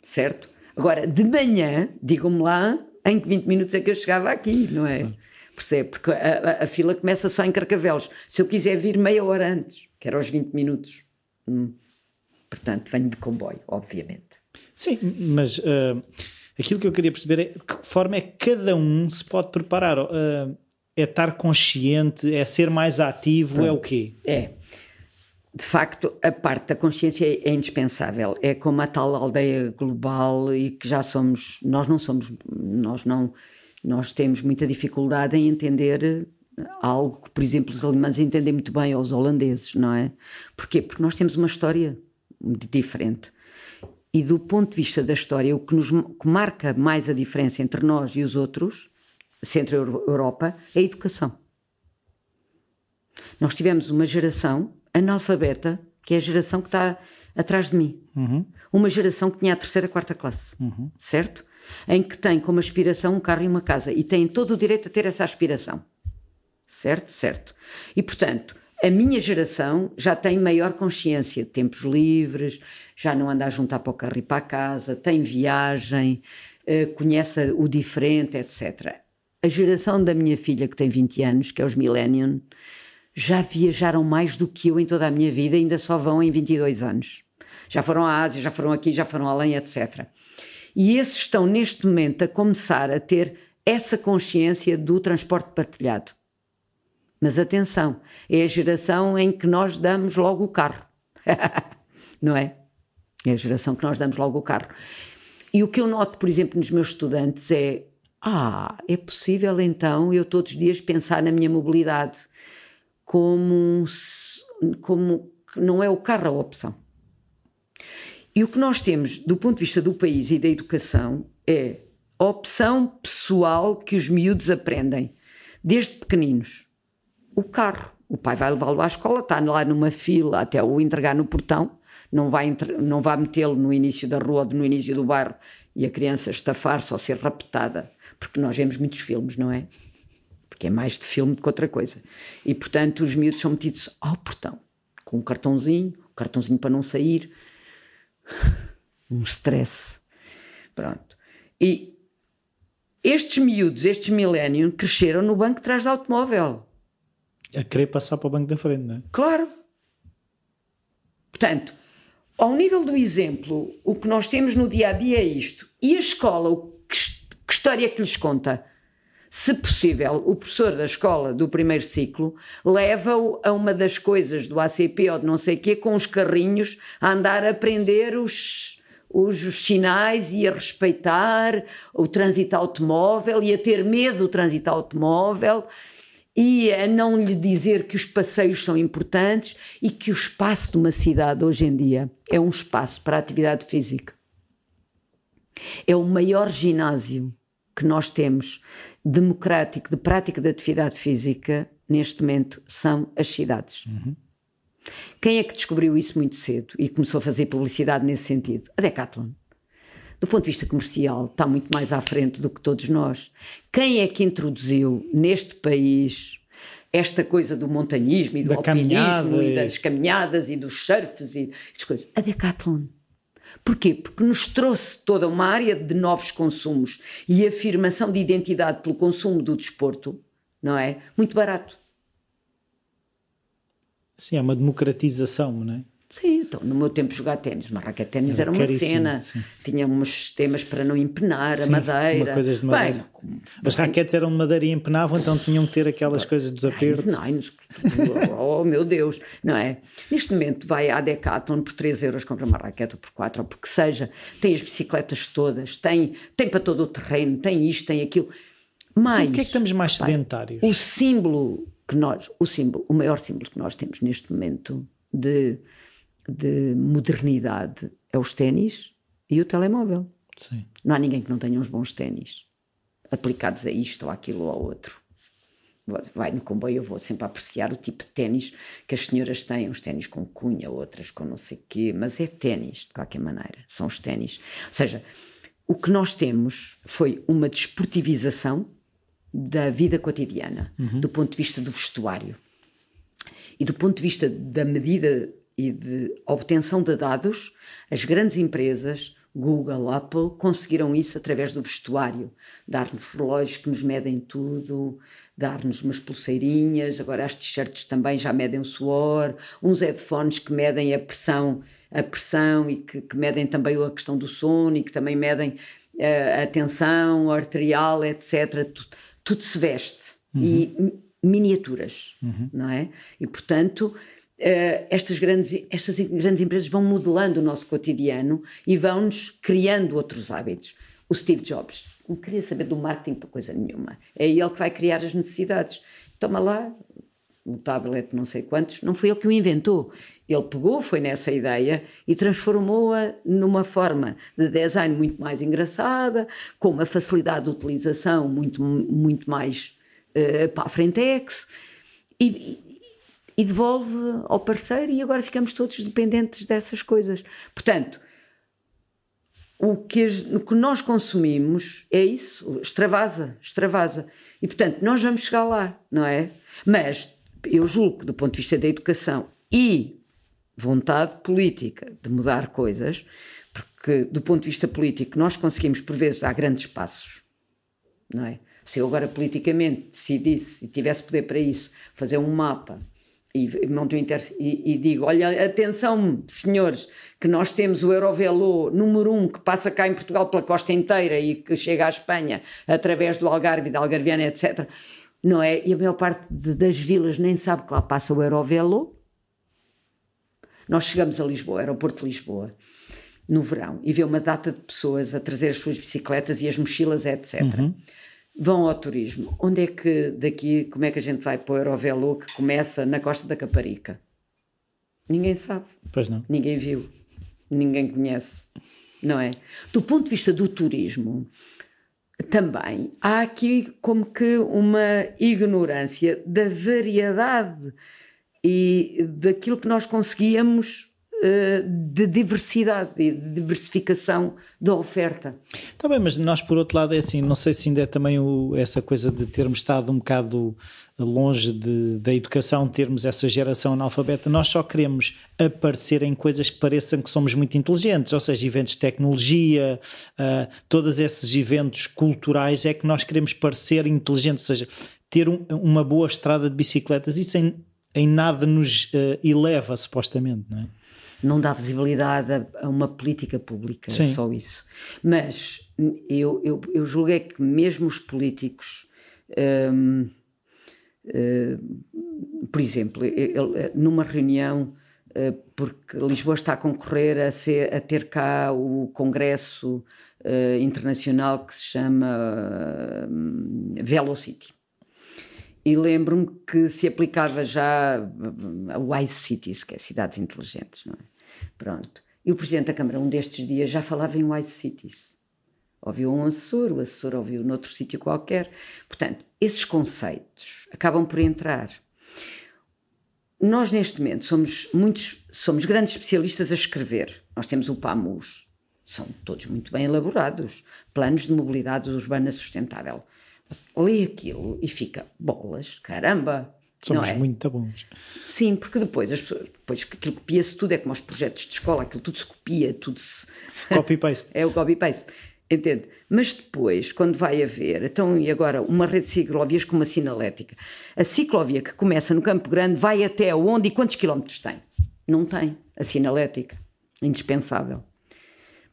certo? Agora, de manhã, digam-me lá em que 20 minutos é que eu chegava aqui, não é? Percebe? Porque a fila começa só em Carcavelos. Se eu quiser vir meia hora antes, que era aos 20 minutos. Portanto, venho de comboio, obviamente. Sim, mas aquilo que eu queria perceber é de que forma é que cada um se pode preparar. É estar consciente, é ser mais ativo, é o quê? De facto, a parte da consciência é indispensável. É como a tal aldeia global e que já somos... Nós temos muita dificuldade em entender algo que, por exemplo, os alemães entendem muito bem, ou os holandeses, não é? Porquê? Porque nós temos uma história diferente. E do ponto de vista da história, o que marca mais a diferença entre nós e os outros, Centro-Europa, é a educação. Nós tivemos uma geração analfabeta, que é a geração que está atrás de mim. Uma geração que tinha a 3ª, 4ª classe, certo? Em que tem como aspiração um carro e uma casa, e tem todo o direito a ter essa aspiração. Certo? Certo. E, portanto, a minha geração já tem maior consciência de tempos livres, já não anda a juntar para o carro e para a casa, tem viagem, conhece o diferente, etc. A geração da minha filha, que tem 20 anos, que é os Millennium, já viajaram mais do que eu em toda a minha vida, ainda só vão em 22 anos. Já foram à Ásia, já foram aqui, já foram além, etc. E esses estão, neste momento, a começar a ter essa consciência do transporte partilhado. Mas atenção, é a geração em que nós damos logo o carro. Não é? É a geração que nós damos logo o carro. E o que eu noto, por exemplo, nos meus estudantes é possível então eu todos os dias pensar na minha mobilidade como não é o carro a opção. E o que nós temos do ponto de vista do país e da educação é a opção pessoal que os miúdos aprendem, desde pequeninos. O carro. O pai vai levá-lo à escola, está lá numa fila até o entregar no portão, não vai metê-lo no início da rua ou no início do bairro e a criança estafar-se ou ser raptada, porque nós vemos muitos filmes, não é? Porque é mais de filme do que outra coisa. E, portanto, os miúdos são metidos ao portão, com um cartãozinho para não sair, um stress. Pronto. E estes miúdos, estes millennials, cresceram no banco de trás do automóvel. A querer passar para o banco da frente, não é? Claro. Portanto, ao nível do exemplo, o que nós temos no dia-a-dia é isto. E a escola, que história é que lhes conta? Se possível, o professor da escola do primeiro ciclo leva-o a uma das coisas do ACP ou de não sei o quê, com os carrinhos, a andar a aprender os sinais e a respeitar o trânsito automóvel e a ter medo do trânsito automóvel e a não lhe dizer que os passeios são importantes e que o espaço de uma cidade hoje em dia é um espaço para a atividade física. É o maior ginásio que nós temos democrático de prática de atividade física neste momento são as cidades. Quem é que descobriu isso muito cedo e começou a fazer publicidade nesse sentido? A Decathlon. Do ponto de vista comercial, está muito mais à frente do que todos nós. Quem é que introduziu neste país esta coisa do montanhismo e do alpinismo e das caminhadas e dos surfs e das coisas? A Decathlon. Porquê? Porque nos trouxe toda uma área de novos consumos e afirmação de identidade pelo consumo do desporto, não é? Muito barato. Sim, é uma democratização, não é? Sim, então, no meu tempo jogar ténis, uma raquete de ténis era uma cena, tinha uns sistemas para não empenar a madeira. Coisas de madeira. Bem, as raquetes eram de madeira e empenavam, então tinham que ter aquelas coisas dos apertos. Oh meu Deus, não é? Neste momento vai à Decathlon por 3 euros, compra uma raquete ou por 4, ou porque seja, tem as bicicletas todas, tem para todo o terreno, tem isto, tem aquilo. Mas, então, porquê é que estamos mais sedentários? O maior símbolo que nós temos neste momento de modernidade é os ténis e o telemóvel. Sim. Não há ninguém que não tenha uns bons ténis aplicados a isto ou àquilo ou ao outro. Vai no comboio, eu vou sempre apreciar o tipo de ténis que as senhoras têm, uns ténis com cunha, outras com não sei o quê, mas é ténis de qualquer maneira, são os ténis. Ou seja, o que nós temos foi uma desportivização da vida cotidiana, do ponto de vista do vestuário e do ponto de vista da medida e de obtenção de dados. As grandes empresas, Google, Apple, conseguiram isso através do vestuário, dar-nos relógios que nos medem tudo, dar-nos umas pulseirinhas, agora as t-shirts também já medem o suor, uns headphones que medem a pressão e que medem também a questão do sono e que também medem a tensão arterial, etc. Tudo se veste. E miniaturas, não é? E, portanto, estas grandes empresas vão modelando o nosso cotidiano e vão-nos criando outros hábitos. O Steve Jobs não queria saber do marketing para coisa nenhuma. É ele que vai criar as necessidades. Toma lá, o tablet não sei quantos, não foi ele que o inventou. Ele pegou, foi nessa ideia e transformou-a numa forma de design muito mais engraçada, com uma facilidade de utilização muito mais para a frentex, e devolve ao parceiro, e agora ficamos todos dependentes dessas coisas. Portanto, o que nós consumimos é isso, extravasa. E, portanto, nós vamos chegar lá, não é? Mas eu julgo que, do ponto de vista da educação e vontade política de mudar coisas, porque, do ponto de vista político, nós conseguimos, por vezes, dar grandes passos, não é? Se eu agora politicamente decidisse e tivesse poder para isso, fazer um mapa e digo, olha, atenção senhores, que nós temos o Eurovelo número 1 que passa cá em Portugal pela costa inteira e que chega à Espanha através do Algarve, da Algarviana, etc. Não é? E a maior parte das vilas nem sabe que lá passa o Eurovelo. Nós chegamos a Lisboa, aeroporto de Lisboa, no verão, e vê uma data de pessoas a trazer as suas bicicletas e as mochilas, etc. Vão ao turismo. Onde é que daqui, como é que a gente vai para o Eurovelo que começa na Costa da Caparica? Ninguém sabe. Pois não. Ninguém viu. Ninguém conhece. Não é? Do ponto de vista do turismo, também há aqui como que uma ignorância da variedade e daquilo que nós conseguíamos de diversidade e de diversificação da oferta. Está bem, mas nós por outro lado é assim, não sei se ainda é também essa coisa de termos estado um bocado longe da educação, termos essa geração analfabeta, nós só queremos aparecer em coisas que pareçam que somos muito inteligentes, ou seja, eventos de tecnologia, todos esses eventos culturais é que nós queremos parecer inteligentes, ou seja, ter uma boa estrada de bicicletas, isso em nada nos eleva supostamente, não é? Não dá visibilidade a uma política pública, Sim. É só isso. Mas eu julguei que mesmo os políticos, por exemplo, numa reunião, porque Lisboa está a concorrer a ter cá o Congresso Internacional que se chama Velocity. E lembro-me que se aplicava já a Wise Cities, que é cidades inteligentes, não é? Pronto. E o Presidente da Câmara, um destes dias, já falava em Wise Cities. Ouviu um assessor, o assessor ouviu noutro sítio qualquer. Portanto, esses conceitos acabam por entrar. Nós, neste momento, somos grandes especialistas a escrever. Nós temos o PAMUS, são todos muito bem elaborados. Planos de mobilidade urbana sustentável. Lê aquilo e fica, bolas, caramba! Somos muito bons. Sim, porque depois aquilo copia-se tudo, é como os projetos de escola, aquilo tudo se copia, tudo se... Copy-paste. É o copy-paste, entende? Mas depois, quando vai haver, então e agora, uma rede de ciclovias com uma sinalética, a ciclovia que começa no Campo Grande vai até onde e quantos quilómetros tem? Não tem a sinalética, indispensável.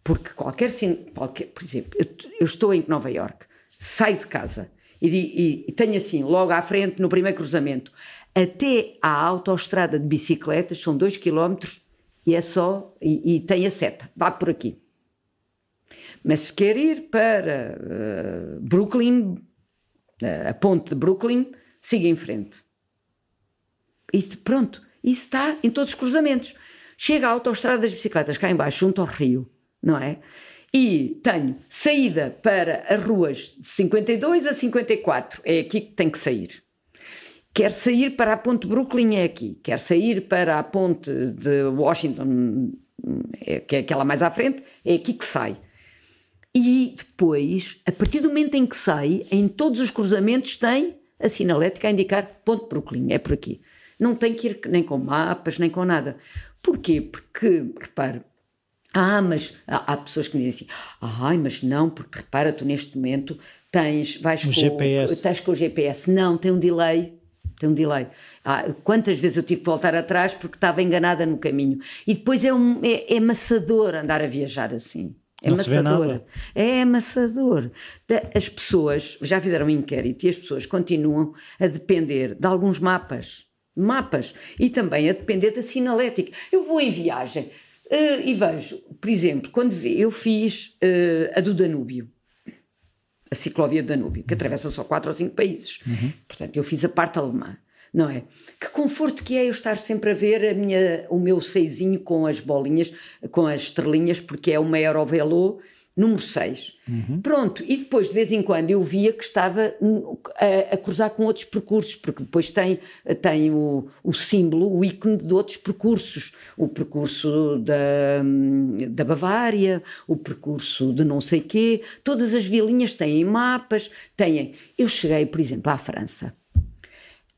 Porque qualquer por exemplo, eu estou em Nova Iorque, saio de casa e tenho assim, logo à frente, no primeiro cruzamento, até à autoestrada de bicicletas, são 2 km e é só, e tem a seta, vá por aqui. Mas se quer ir para Brooklyn, a ponte de Brooklyn, siga em frente. E pronto, isso está em todos os cruzamentos. Chega à autoestrada das bicicletas, cá em baixo, junto ao rio, não é? E tenho saída para as ruas de 52 a 54, é aqui que tem que sair. Quer sair para a ponte de Brooklyn, é aqui. Quer sair para a ponte de Washington, que é aquela mais à frente, é aqui que sai. E depois, a partir do momento em que sai, em todos os cruzamentos tem a sinalética a indicar ponte de Brooklyn, é por aqui. Não tem que ir nem com mapas, nem com nada. Porquê? Porque, repare, mas há pessoas que me dizem assim, mas não, porque repara, tu neste momento vais com o GPS. Não, tem um delay. Quantas vezes eu tive que voltar atrás porque estava enganada no caminho. E depois é amassador andar a viajar assim. É amassador. É amassador. As pessoas já fizeram um inquérito e as pessoas continuam a depender de alguns mapas e também a depender da sinalética. Eu vou em viagem e vejo, por exemplo, eu fiz a do Danúbio, a ciclovia do Danúbio, que atravessa só 4 ou 5 países. Portanto, eu fiz a parte alemã, não é? Que conforto que é eu estar sempre a ver o meu seisinho com as bolinhas, com as estrelinhas, porque é uma Eurovelo número 6. Pronto, e depois de vez em quando eu via que estava a cruzar com outros percursos, porque depois tem o símbolo, o ícone de outros percursos, o percurso da Bavária, o percurso de não sei quê, todas as vilinhas têm mapas, eu cheguei, por exemplo, à França,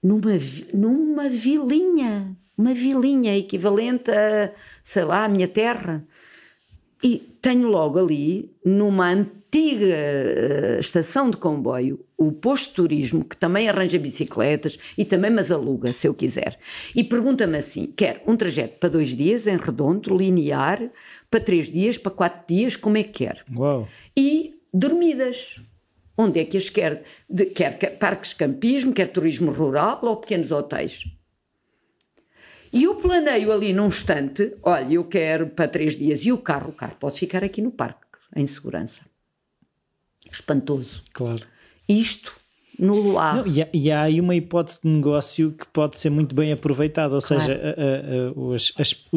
numa vilinha, uma vilinha equivalente a, sei lá, a minha terra. E tenho logo ali, numa antiga estação de comboio, o posto de turismo, que também arranja bicicletas e também mas aluga, se eu quiser. E pergunta-me assim, quer um trajeto para 2 dias, em redondo, linear, para 3 dias, para 4 dias, como é que quer? Uau. E dormidas. Onde é que as quer? Quer parques de campismo, quer turismo rural ou pequenos hotéis? E eu planeio ali num instante, olha, eu quero para 3 dias, e o carro pode ficar aqui no parque, em segurança. Espantoso. Claro. Isto no Loire. Não, e há aí uma hipótese de negócio que pode ser muito bem aproveitada, ou seja,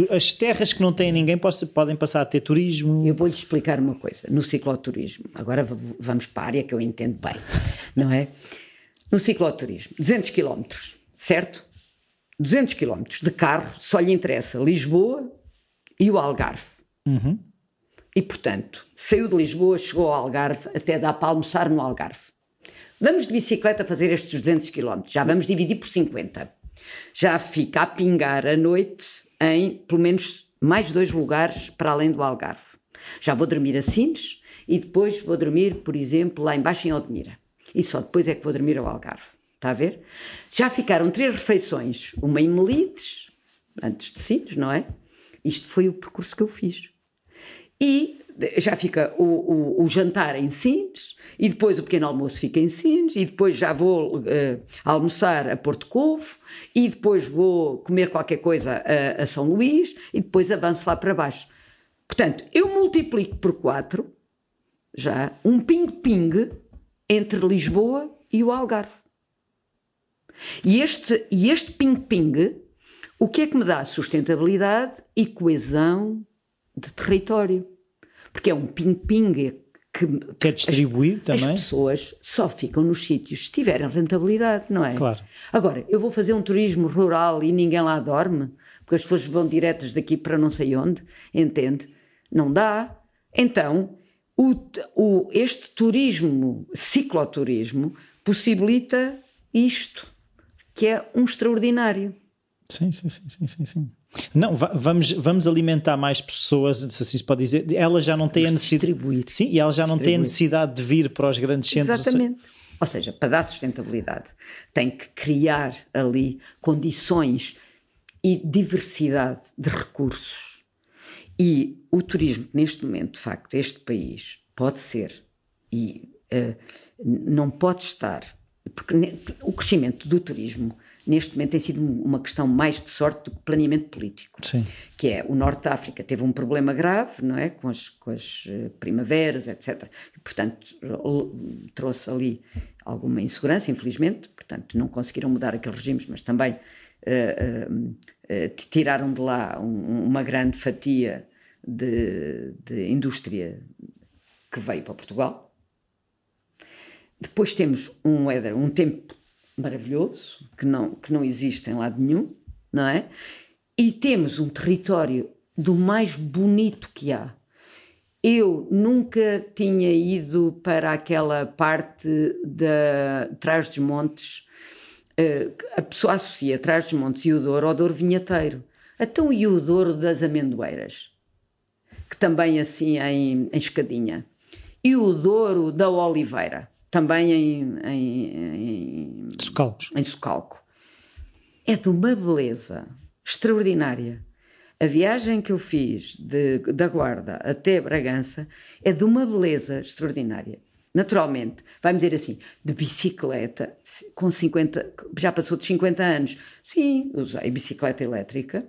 as terras que não têm ninguém podem passar a ter turismo. Eu vou-lhe explicar uma coisa, no cicloturismo, agora vamos para a área que eu entendo bem, não é? No cicloturismo, 200 km, certo? 200 km de carro, só lhe interessa Lisboa e o Algarve. Uhum. E, portanto, saiu de Lisboa, chegou ao Algarve, até dá para almoçar no Algarve. Vamos de bicicleta fazer estes 200 km, já vamos dividir por 50. Já fica a pingar a noite em, pelo menos, mais 2 lugares para além do Algarve. Já vou dormir a Sines e depois vou dormir, por exemplo, lá embaixo em Odmira. E só depois é que vou dormir ao Algarve. Está a ver? Já ficaram 3 refeições, uma em Melides, antes de Sines, não é? Isto foi o percurso que eu fiz. E já fica o jantar em Sines, e depois o pequeno almoço fica em Sines, e depois já vou almoçar a Porto Covo, e depois vou comer qualquer coisa a São Luís, e depois avanço lá para baixo. Portanto, eu multiplico por 4, já, um ping-ping entre Lisboa e o Algarve. E este ping-ping, o que é que me dá? Sustentabilidade e coesão de território. Porque é um ping-ping que é distribuído também. As pessoas só ficam nos sítios se tiverem rentabilidade, não é? Claro. Agora, eu vou fazer um turismo rural e ninguém lá dorme, porque as pessoas vão diretas daqui para não sei onde, entende? Não dá. Então, este turismo, cicloturismo, possibilita isto, que é um extraordinário. Sim. Não, vamos alimentar mais pessoas, se assim se pode dizer. Elas já não têm a necessidade. Distribuir. Sim, e elas já não têm a necessidade de vir para os grandes centros. Exatamente. Ou seja, para dar sustentabilidade, tem que criar ali condições e diversidade de recursos. E o turismo, neste momento, de facto, este país pode ser e não pode estar, porque o crescimento do turismo neste momento tem sido uma questão mais de sorte do que planeamento político. Sim. Que é, o Norte da África teve um problema grave, não é? Com as primaveras, etc. E, portanto, trouxe ali alguma insegurança, infelizmente. Portanto, não conseguiram mudar aqueles regimes, mas também tiraram de lá uma grande fatia de indústria que veio para Portugal. Depois temos um tempo maravilhoso, que não existe em lado nenhum, não é? E temos um território do mais bonito que há. Eu nunca tinha ido para aquela parte de Trás-os-Montes. A pessoa associa Trás-os-Montes e o Douro ao Douro vinheteiro. Então, e o Douro das Amendoeiras, que também assim em Escadinha. E o Douro da Oliveira, também em Socalco. É de uma beleza extraordinária. A viagem que eu fiz da Guarda até Bragança é de uma beleza extraordinária. Naturalmente, vamos dizer assim, de bicicleta, com 50, já passou de 50 anos. Sim, usei bicicleta elétrica,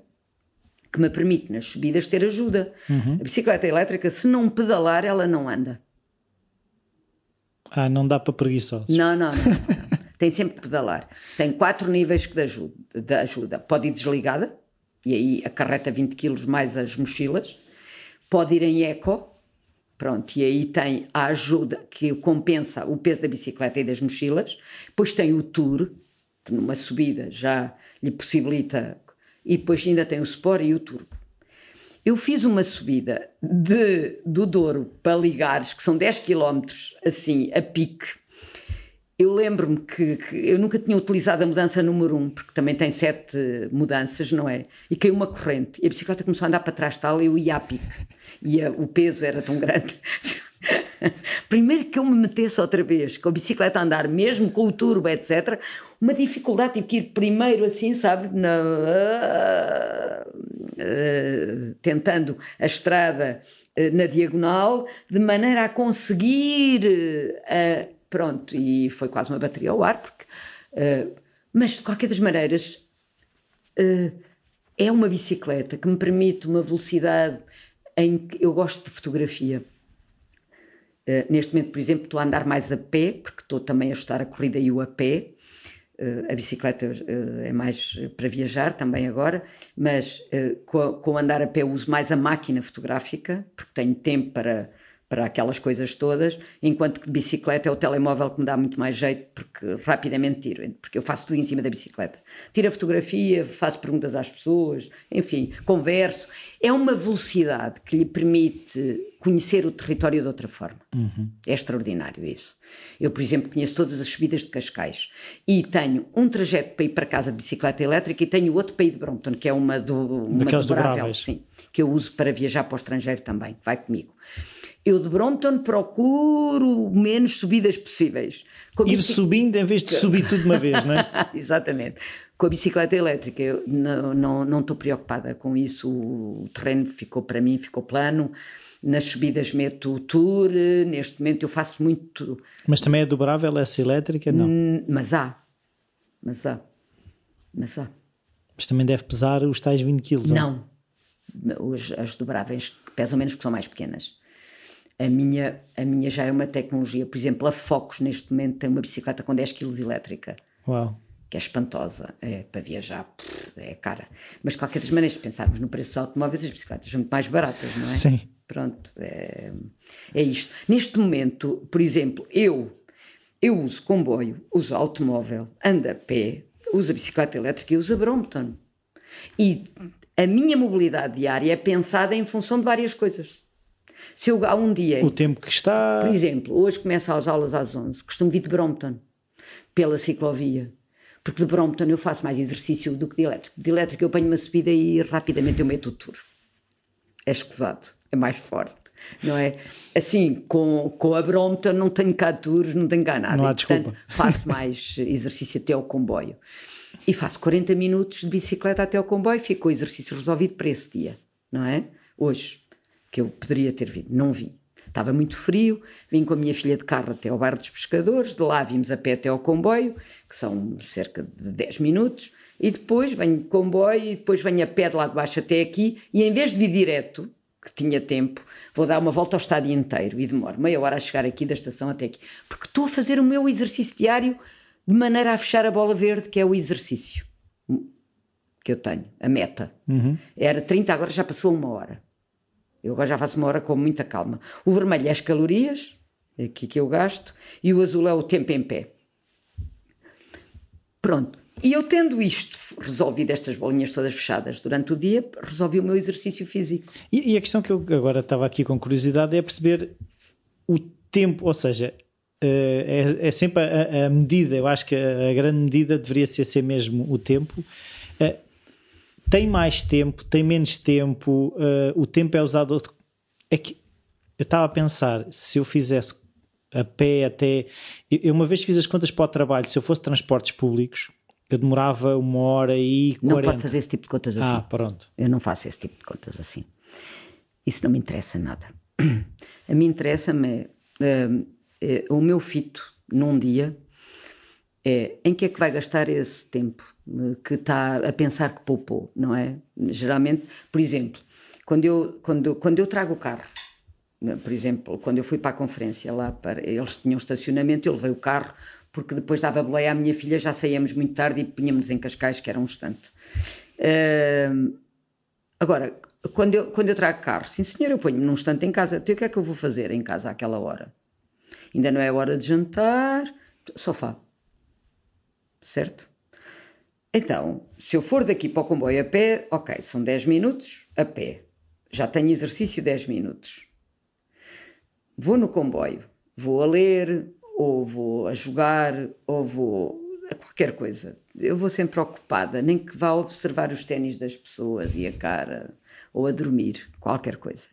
que me permite nas subidas ter ajuda. Uhum. A bicicleta elétrica, se não pedalar, ela não anda. Não dá para preguiçosos. Não. Tem sempre que pedalar. Tem 4 níveis de ajuda. Pode ir desligada, e aí acarreta 20 kg mais as mochilas. Pode ir em eco, pronto, e aí tem a ajuda que compensa o peso da bicicleta e das mochilas. Depois tem o Tour, que numa subida já lhe possibilita, e depois ainda tem o Sport e o Turbo. Eu fiz uma subida do Douro para Ligares, que são 10 km, assim, a pique. Eu lembro-me que eu nunca tinha utilizado a mudança número 1, porque também tem 7 mudanças, não é? E caiu uma corrente, e a bicicleta começou a andar para trás tal, e eu ia a pique. E o peso era tão grande. Primeiro que eu me metesse outra vez, com a bicicleta a andar, mesmo com o turbo, etc., uma dificuldade, tive que ir primeiro assim, sabe, tentando a estrada na diagonal, de maneira a conseguir, pronto, e foi quase uma bateria ao ar, porque, mas de qualquer das maneiras, é uma bicicleta que me permite uma velocidade em que eu gosto de fotografia. Neste momento, por exemplo, estou a andar mais a pé, porque estou também a estudar a corrida e o a pé. A bicicleta é mais para viajar também agora, mas com o andar a pé uso mais a máquina fotográfica, porque tenho tempo para aquelas coisas todas, enquanto que de bicicleta é o telemóvel que me dá muito mais jeito, porque rapidamente tiro, porque eu faço tudo em cima da bicicleta. Tiro a fotografia, faço perguntas às pessoas, enfim, converso. é uma velocidade que lhe permite conhecer o território de outra forma. É extraordinário isso. Eu, por exemplo, conheço todas as subidas de Cascais e tenho um trajeto para ir para casa de bicicleta elétrica e tenho outro para ir de Brompton, que é uma dobrável, sim, que eu uso para viajar para o estrangeiro também, vai comigo. Eu de Brompton procuro menos subidas possíveis. Ir subindo em vez de subir tudo de uma vez, não é? Exatamente. Com a bicicleta elétrica eu não estou preocupada com isso, o terreno ficou plano, nas subidas meto o tour, neste momento eu faço muito... Mas também é dobrável essa elétrica? Não. Mas há. Mas também deve pesar os tais 20 kg? Não. As dobráveis pesam menos porque são mais pequenas. A minha já é uma tecnologia, por exemplo, a Focus neste momento tem uma bicicleta com 10 kg elétrica. Uau. Que é espantosa, para viajar, é cara. Mas de qualquer das maneiras, se pensarmos no preço dos automóveis, as bicicletas são muito mais baratas, não é? Sim. Pronto, é isto. Neste momento, por exemplo, eu uso comboio, uso automóvel, ando a pé, uso a bicicleta elétrica e uso a Brompton. E a minha mobilidade diária é pensada em função de várias coisas. Se eu há um dia... O tempo que está... Por exemplo, hoje começo as aulas às 11, costumo vir de Brompton, pela ciclovia. Porque de Brompton eu faço mais exercício do que de elétrico. De elétrico eu ponho uma subida e rapidamente eu meto o tour. É escusado, é mais forte, não é? Assim, com a Brompton não tenho cá tours, não tenho cá nada. Não há desculpa. Portanto, faço mais exercício até ao comboio. E faço 40 minutos de bicicleta até ao comboio, fico o exercício resolvido para esse dia, não é? Hoje, que eu poderia ter vindo, não vim. Estava muito frio, vim com a minha filha de carro até ao bairro dos Pescadores, de lá vimos a pé até ao comboio, que são cerca de 10 minutos, e depois venho de comboio e depois venho a pé de lá de baixo até aqui, e em vez de vir direto, que tinha tempo, vou dar uma volta ao estádio inteiro e demoro meia hora a chegar aqui da estação até aqui, porque estou a fazer o meu exercício diário de maneira a fechar a bola verde, que é o exercício que eu tenho, a meta. Era 30, agora já passou uma hora. Eu agora já faço uma hora com muita calma. O vermelho é as calorias, é aqui que eu gasto, e o azul é o tempo em pé. Pronto. E eu tendo isto resolvido, estas bolinhas todas fechadas durante o dia, resolvi o meu exercício físico. E a questão que eu agora estava aqui com curiosidade é perceber o tempo, ou seja, é sempre a medida, eu acho que a grande medida deveria ser mesmo o tempo. Tem mais tempo, tem menos tempo, o tempo é usado... É que eu estava a pensar, se eu fizesse a pé até... Eu uma vez fiz as contas para o trabalho, se eu fosse transportes públicos, eu demorava 1h40. Não pode fazer esse tipo de contas assim. Pronto. Eu não faço esse tipo de contas assim. Isso não me interessa nada. A mim interessa-me o meu fito num dia em que é que vai gastar esse tempo que está a pensar que poupou, não é? Geralmente, por exemplo, quando eu trago o carro, por exemplo, quando eu fui para a conferência lá, eles tinham estacionamento, eu levei o carro, porque depois dava boleia à minha filha, já saíamos muito tarde e punhamos em Cascais, que era um instante. Agora, quando eu trago carro, sim senhor, eu ponho num instante em casa, então o que é que eu vou fazer em casa àquela hora? Ainda não é hora de jantar, sofá. Certo? Então, se eu for daqui para o comboio a pé, ok, são 10 minutos a pé. Já tenho exercício 10 minutos. Vou no comboio, vou a ler, ou vou a jogar, ou vou a qualquer coisa. Eu vou sempre ocupada, nem que vá observar os ténis das pessoas e a cara, ou a dormir, qualquer coisa.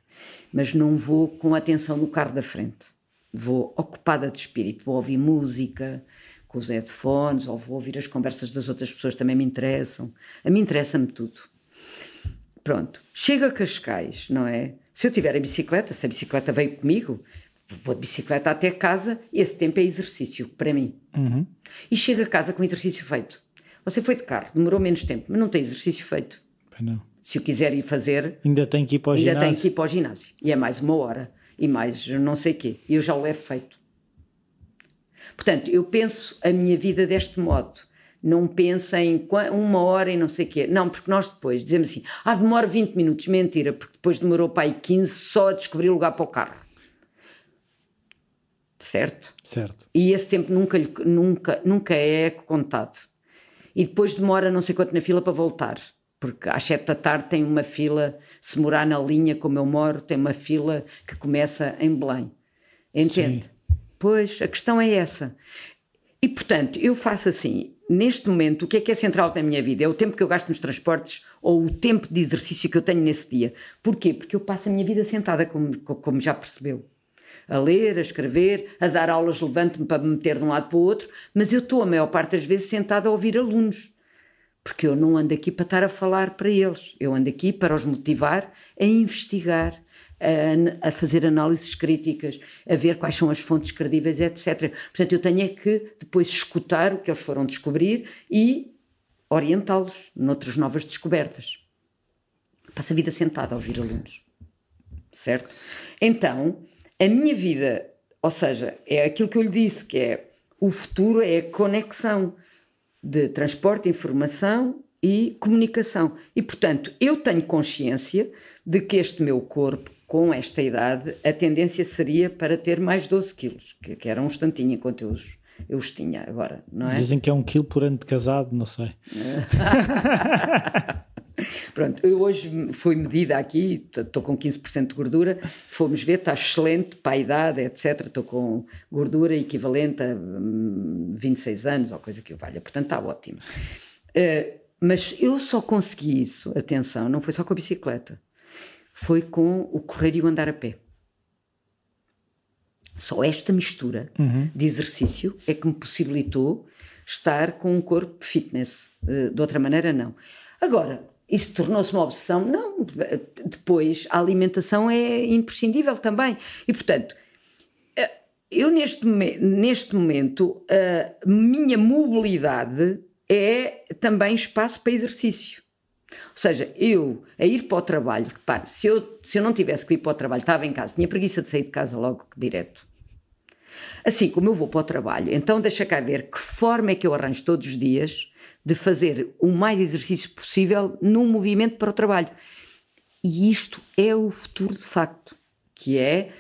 Mas não vou com atenção no carro da frente. Vou ocupada de espírito, vou ouvir música com os headphones, ou vou ouvir as conversas das outras pessoas, também me interessam. A mim interessa-me tudo. Pronto, chego a Cascais, não é? Se eu tiver a bicicleta, se a bicicleta veio comigo, vou de bicicleta até casa, esse tempo é exercício para mim. E chego a casa com exercício feito. Você foi de carro, demorou menos tempo, mas não tem exercício feito. Não. Se o quiser ir fazer... Ainda tem que ir para o ginásio. Ainda tem que ir para o ginásio. E é mais uma hora. E mais não sei o quê. E eu já o levo feito. Portanto, eu penso a minha vida deste modo. Não penso em 1 hora e não sei o quê. Não, porque nós depois dizemos assim, demora 20 minutos. Mentira, porque depois demorou para aí 15 só a descobrir o lugar para o carro. Certo? Certo. E esse tempo nunca é contado. E depois demora não sei quanto na fila para voltar. Porque às 7 da tarde tem uma fila, se morar na linha como eu moro, tem uma fila que começa em Belém. Entende? Sim. Pois, a questão é essa. E, portanto, eu faço assim, neste momento, o que é central na minha vida? É o tempo que eu gasto nos transportes ou o tempo de exercício que eu tenho nesse dia. Porquê? Porque eu passo a minha vida sentada, como já percebeu. A ler, a escrever, a dar aulas, levanto-me para me meter de um lado para o outro, mas eu estou a maior parte das vezes sentada a ouvir alunos. Porque eu não ando aqui para estar a falar para eles. Eu ando aqui para os motivar a investigar, a fazer análises críticas, a ver quais são as fontes credíveis, etc. Portanto, eu tenho é que depois escutar o que eles foram descobrir e orientá-los noutras novas descobertas. Passo a vida sentada a ouvir alunos. Certo? Então, a minha vida, ou seja, é aquilo que eu lhe disse, que é o futuro é a conexão de transporte, informação e comunicação. E, portanto, eu tenho consciência de que este meu corpo, com esta idade, a tendência seria para ter mais 12 quilos, que era um instantinho enquanto eu os tinha agora, não é? Dizem que é 1 quilo por ano de casado, não sei. Pronto, eu hoje fui medida aqui, estou com 15% de gordura, fomos ver, está excelente para a idade, etc. Estou com gordura equivalente a 26 anos, ou coisa que o valha, portanto está ótimo. Mas eu só consegui isso, atenção, não foi só com a bicicleta, foi com o correr e o andar a pé. Só esta mistura de exercício é que me possibilitou estar com um corpo fitness, de outra maneira não. Agora, isso tornou-se uma obsessão? Não, depois a alimentação é imprescindível também. E, portanto, eu neste momento, a minha mobilidade é também espaço para exercício. Ou seja, eu, a ir para o trabalho, repare, se eu não tivesse que ir para o trabalho, estava em casa, tinha preguiça de sair de casa logo direto. Assim como eu vou para o trabalho, então deixa cá ver que forma é que eu arranjo todos os dias de fazer o mais exercício possível num movimento para o trabalho. E isto é o futuro de facto, que é,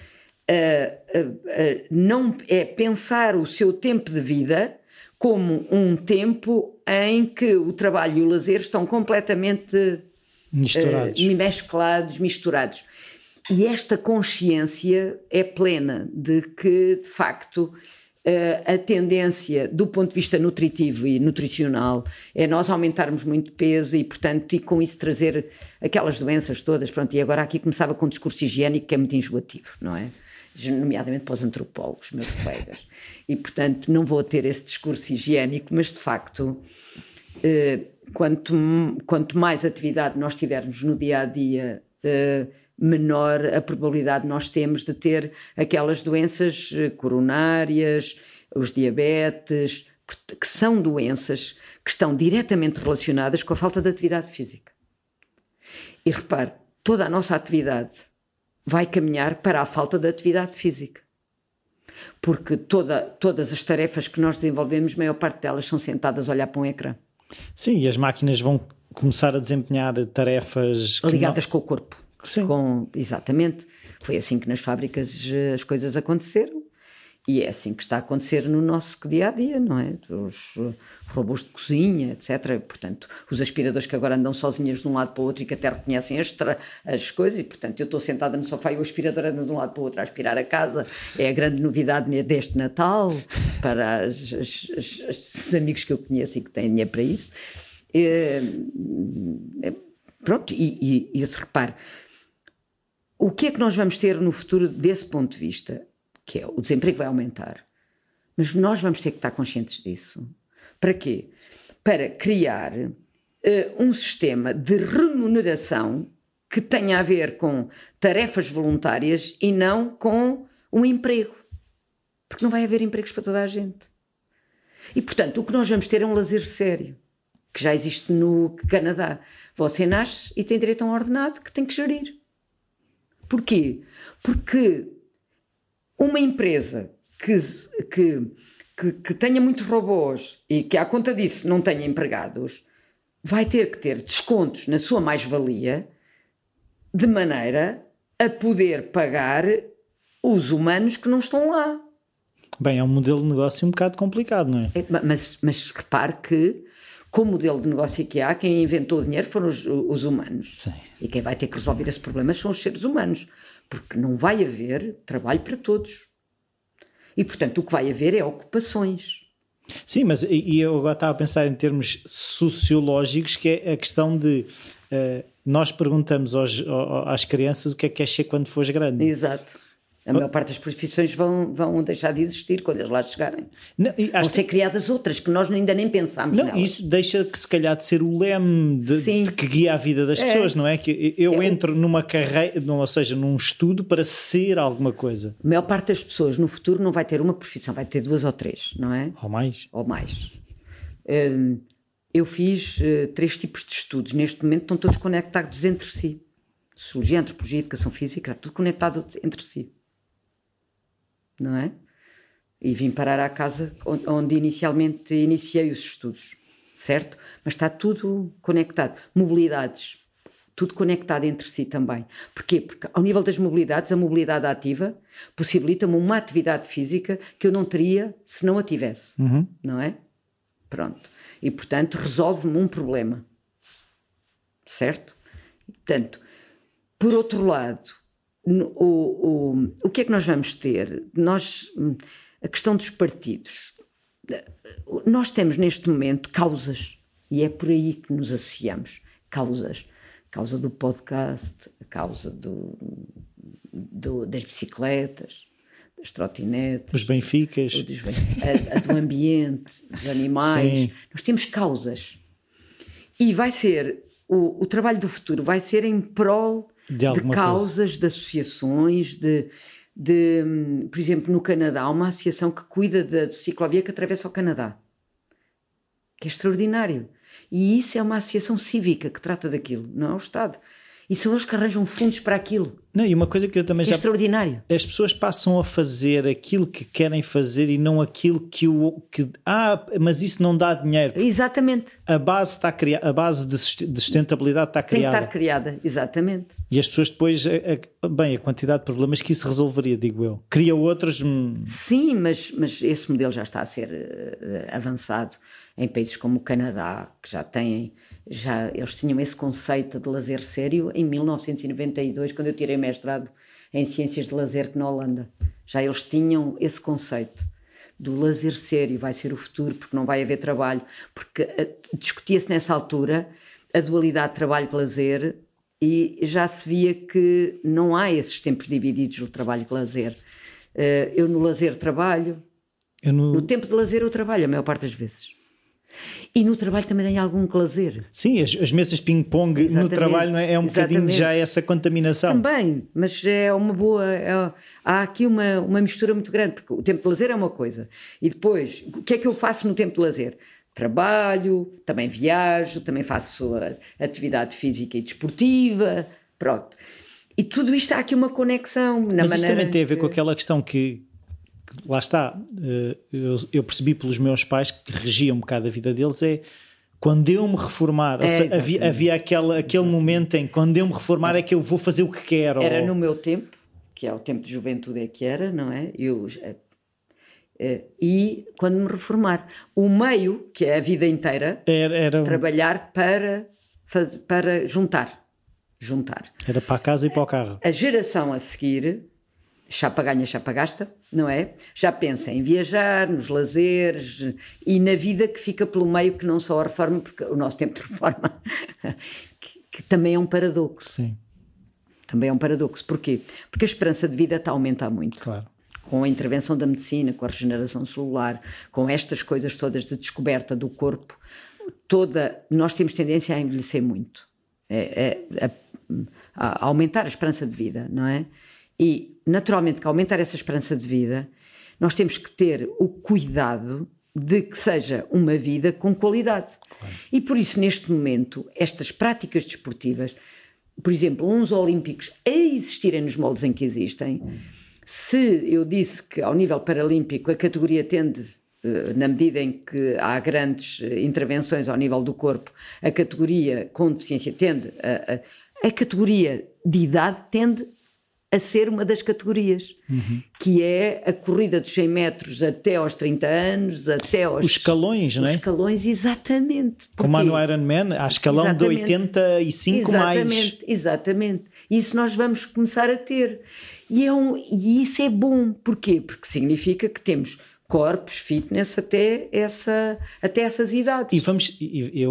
não, é pensar o seu tempo de vida como um tempo em que o trabalho e o lazer estão completamente mesclados, misturados. E esta consciência é plena de que, de facto, a tendência do ponto de vista nutritivo e nutricional é nós aumentarmos muito peso e, portanto, e com isso trazer aquelas doenças todas. Pronto, e agora aqui começava com um discurso higiênico que é muito enjoativo, não é? Nomeadamente para os antropólogos, meus colegas. E, portanto, não vou ter esse discurso higiênico, mas, de facto, quanto mais atividade nós tivermos no dia-a-dia, menor a probabilidade nós temos de ter aquelas doenças coronárias, os diabetes, que são doenças que estão diretamente relacionadas com a falta de atividade física. E repare, toda a nossa atividade vai caminhar para a falta de atividade física. Porque todas as tarefas que nós desenvolvemos, a maior parte delas são sentadas a olhar para um ecrã. Sim, e as máquinas vão começar a desempenhar tarefas ligadas com o corpo. Sim. Exatamente. Foi assim que nas fábricas as coisas aconteceram e é assim que está a acontecer no nosso dia-a-dia, não é? Os robôs de cozinha, etc. Portanto, os aspiradores que agora andam sozinhos de um lado para o outro e que até reconhecem as coisas e, portanto, eu estou sentada no sofá e o aspirador anda de um lado para o outro a aspirar a casa. É a grande novidade deste Natal para os amigos que eu conheço e que têm dinheiro para isso. Pronto, e repare, o que é que nós vamos ter no futuro desse ponto de vista? Que é, o desemprego vai aumentar, mas nós vamos ter que estar conscientes disso. Para quê? Para criar um sistema de remuneração que tenha a ver com tarefas voluntárias e não com um emprego. Porque não vai haver empregos para toda a gente. E, portanto, o que nós vamos ter é um lazer sério, que já existe no Canadá. Você nasce e tem direito a um ordenado que tem que gerir. Porquê? Porque uma empresa que tenha muitos robôs e que à conta disso não tenha empregados, vai ter que ter descontos na sua mais-valia de maneira a poder pagar os humanos que não estão lá. Bem, é um modelo de negócio um bocado complicado, não é? Mas repare que com o modelo de negócio que há, quem inventou o dinheiro foram os humanos. Sim. E quem vai ter que resolver esse problema são os seres humanos, porque não vai haver trabalho para todos. E, portanto, o que vai haver é ocupações. Sim, mas eu agora estava a pensar em termos sociológicos, que é a questão de nós perguntamos às crianças o que é que queres ser quando fores grande. Exato. A maior parte das profissões vão deixar de existir quando eles lá chegarem. Não, vão ser criadas outras que nós ainda nem pensámos nelas. Isso deixa que se calhar de ser o leme de que guia a vida das pessoas, não é? Que eu entro numa carreira, ou seja, num estudo para ser alguma coisa. A maior parte das pessoas no futuro não vai ter uma profissão, vai ter 2 ou 3, não é? Ou mais. Ou mais. Eu fiz 3 tipos de estudos. Neste momento estão todos conectados entre si. Sociologia, antropologia, educação física, tudo conectado entre si. Não é? E vim parar à casa onde inicialmente iniciei os estudos, certo? Mas está tudo conectado. Mobilidades, tudo conectado entre si também. Porquê? Porque ao nível das mobilidades, a mobilidade ativa possibilita-me uma atividade física que eu não teria se não a tivesse, não é? Pronto. E, portanto, resolve-me um problema, certo? Portanto, por outro lado, o que é que nós vamos ter? A questão dos partidos. Nós temos neste momento causas, e é por aí que nos associamos. Causas. A causa do podcast, a causa das bicicletas, das trotinetes. Os Benficas. A do ambiente, dos animais. Sim. Nós temos causas. E vai ser, o trabalho do futuro vai ser em prol de causas, de associações, por exemplo, no Canadá, há uma associação que cuida da ciclovia que atravessa o Canadá, que é extraordinário. E isso é uma associação cívica que trata daquilo, não é o Estado. E são eles que arranjam fundos para aquilo. Não, e uma coisa que eu também já... É extraordinário. As pessoas passam a fazer aquilo que querem fazer e não aquilo mas isso não dá dinheiro. Exatamente. A base está criada, a base de sustentabilidade está criada. Tem que estar criada, exatamente. E as pessoas depois, a quantidade de problemas que isso resolveria, digo eu. Cria outros... Sim, mas esse modelo já está a ser avançado em países como o Canadá, que eles tinham esse conceito de lazer sério em 1992, quando eu tirei mestrado em Ciências de Lazer na Holanda. Já eles tinham esse conceito do lazer sério, vai ser o futuro, porque não vai haver trabalho. Porque discutia-se nessa altura a dualidade trabalho-lazer e já se via que não há esses tempos divididos no trabalho e lazer. Eu no lazer trabalho, no tempo de lazer eu trabalho a maior parte das vezes. E no trabalho também tem algum lazer. Sim, as mesas de ping-pong no trabalho é um bocadinho já essa contaminação. Também, mas é uma boa... há aqui uma mistura muito grande, porque o tempo de lazer é uma coisa. E depois, o que é que eu faço no tempo de lazer? Trabalho, também viajo, também faço atividade física e desportiva, pronto. E tudo isto há aqui uma conexão. Mas isto também tem a ver com aquela questão que lá está, eu percebi pelos meus pais que regiam um bocado a vida deles, é quando eu me reformar, havia aquele momento em quando eu me reformar é que eu vou fazer o que quero. Era no meu tempo, que é o tempo de juventude é que era, não é? E quando me reformar, o meio, que é a vida inteira, era trabalhar para juntar. Era para a casa e para o carro. A geração a seguir... chapa ganha, chapa gasta, não é? Já pensa em viajar, nos lazeres e na vida que fica pelo meio, que não só a reforma, porque o nosso tempo de reforma, que também é um paradoxo. Sim. Também é um paradoxo. Porquê? Porque a esperança de vida está a aumentar muito. Claro. Com a intervenção da medicina, com a regeneração celular, com estas coisas todas de descoberta do corpo, nós temos tendência a envelhecer muito. A aumentar a esperança de vida, não é? E, naturalmente, que aumentar essa esperança de vida, nós temos que ter o cuidado de que seja uma vida com qualidade. Claro. E por isso, neste momento, estas práticas desportivas, por exemplo, uns olímpicos a existirem nos moldes em que existem, se eu disse que ao nível paralímpico a categoria tende, na medida em que há grandes intervenções ao nível do corpo, a categoria com deficiência tende, a categoria de idade tende a ser uma das categorias, que é a corrida dos 100 metros até aos 30 anos, até aos... Os escalões, não é? Os escalões, exatamente. Como há no Ironman, há escalão de 85 mais. Exatamente. Isso nós vamos começar a ter. E isso é bom. Porquê? Porque significa que temos corpos, fitness até essas idades.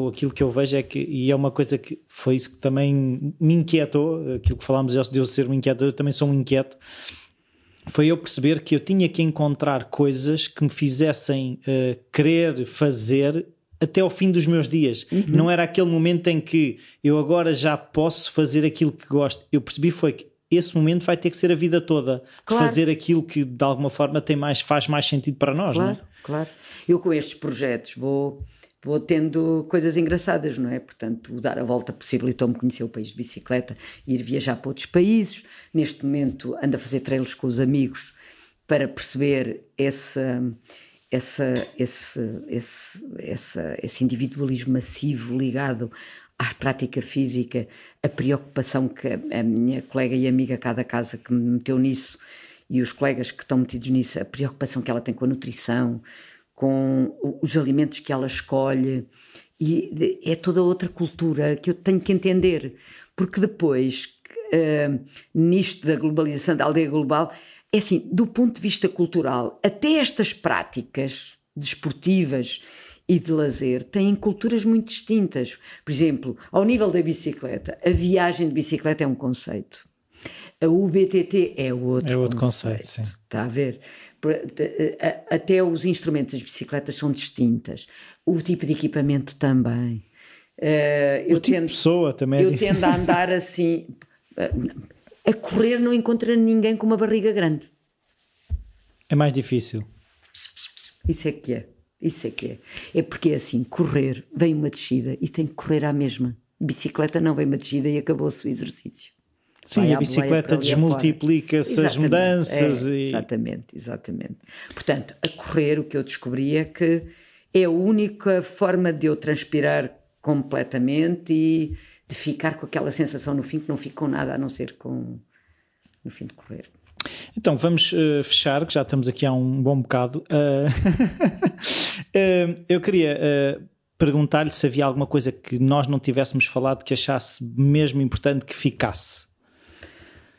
Aquilo que eu vejo é que, e é uma coisa que foi isso que também me inquietou, aquilo que falámos de eu ser um inquieto, eu também sou um inquieto, foi eu perceber que eu tinha que encontrar coisas que me fizessem querer fazer até ao fim dos meus dias. Não era aquele momento em que eu agora já posso fazer aquilo que gosto. Eu percebi foi que esse momento vai ter que ser a vida toda, de fazer aquilo que de alguma forma faz mais sentido para nós, não é? Claro. Eu com estes projetos vou tendo coisas engraçadas, não é? Portanto, o Dar a Volta possibilitou-me conhecer o país de bicicleta, ir viajar para outros países. Neste momento ando a fazer trails com os amigos para perceber esse individualismo massivo ligado à prática física, a preocupação que a minha colega e amiga cá da casa que me meteu nisso e os colegas que estão metidos nisso, a preocupação que ela tem com a nutrição, com os alimentos que ela escolhe, e é toda outra cultura que eu tenho que entender, porque depois, nisto da globalização, da aldeia global, é assim, do ponto de vista cultural, até estas práticas desportivas e de lazer têm culturas muito distintas. Por exemplo, ao nível da bicicleta, a viagem de bicicleta é um conceito. A UBTT é outro conceito. Sim. Está a ver? Até os instrumentos das bicicletas são distintas. O tipo de equipamento também. O tipo de pessoa também. Eu tendo a andar assim... A correr não encontra ninguém com uma barriga grande. É mais difícil. Isso é que é. É porque assim, correr vem uma descida e tem que correr à mesma. Bicicleta não vem uma descida e acabou-se o exercício. Sim, a bicicleta desmultiplica-se as mudanças. Exatamente. Portanto, a correr o que eu descobri é que é a única forma de eu transpirar completamente e de ficar com aquela sensação no fim que não fico com nada a não ser no fim de correr. Então vamos fechar, que já estamos aqui há um bom bocado. Eu queria perguntar-lhe se havia alguma coisa que nós não tivéssemos falado que achasse mesmo importante que ficasse.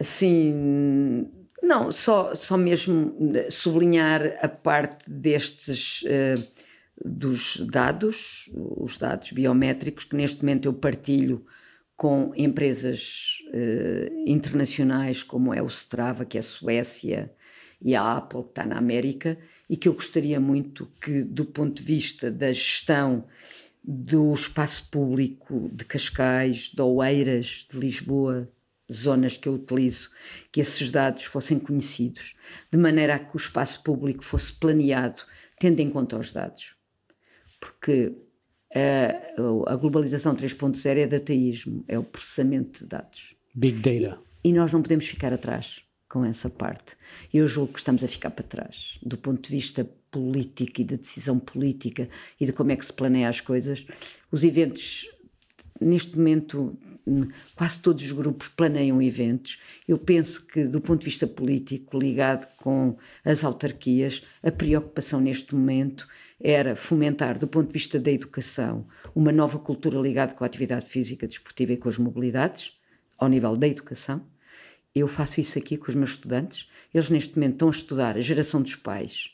Sim, não, só mesmo sublinhar a parte destes dos dados, os dados biométricos que neste momento eu partilho com empresas internacionais como é o Strava, que é a Suécia, e a Apple, que está na América, e que eu gostaria muito que, do ponto de vista da gestão do espaço público de Cascais, de Oeiras, de Lisboa, zonas que eu utilizo, que esses dados fossem conhecidos, de maneira a que o espaço público fosse planeado, tendo em conta os dados. Porque a globalização 3.0 é dataísmo, é o processamento de dados. Big Data. E nós não podemos ficar atrás com essa parte. Eu julgo que estamos a ficar para trás, do ponto de vista político e de decisão política e de como é que se planeia as coisas. Os eventos, neste momento, quase todos os grupos planeiam eventos. Eu penso que, do ponto de vista político, ligado com as autarquias, a preocupação neste momento era fomentar, do ponto de vista da educação, uma nova cultura ligada com a atividade física, desportiva e com as mobilidades, ao nível da educação. Eu faço isso aqui com os meus estudantes. Eles neste momento estão a estudar a geração dos pais,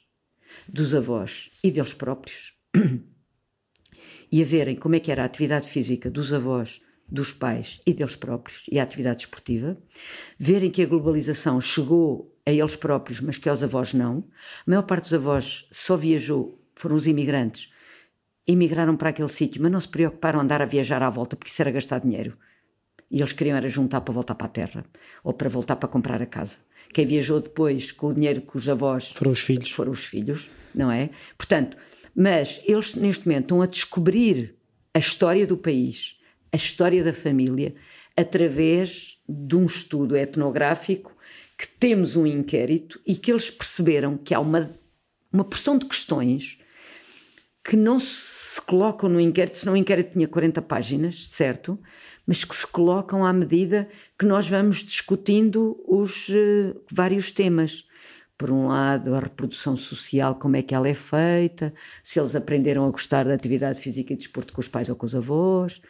dos avós e deles próprios e a verem como é que era a atividade física dos avós, dos pais e deles próprios e a atividade desportiva, verem que a globalização chegou a eles próprios, mas que aos avós não. A maior parte dos avós só viajou, foram os imigrantes, emigraram para aquele sítio, mas não se preocuparam em andar a viajar à volta, porque isso era gastar dinheiro. E eles queriam era juntar para voltar para a terra, ou para voltar para comprar a casa. Quem viajou depois com o dinheiro que os avós... Foram os filhos, não é? Portanto, mas eles neste momento estão a descobrir a história do país, a história da família, através de um estudo etnográfico, que temos um inquérito e que eles perceberam que há uma porção de questões que não se colocam no inquérito, senão o inquérito tinha 40 páginas, certo? mas que se colocam à medida que nós vamos discutindo os vários temas. Por um lado, a reprodução social, como é que ela é feita, se eles aprenderam a gostar da atividade física e desporto com os pais ou com os avós,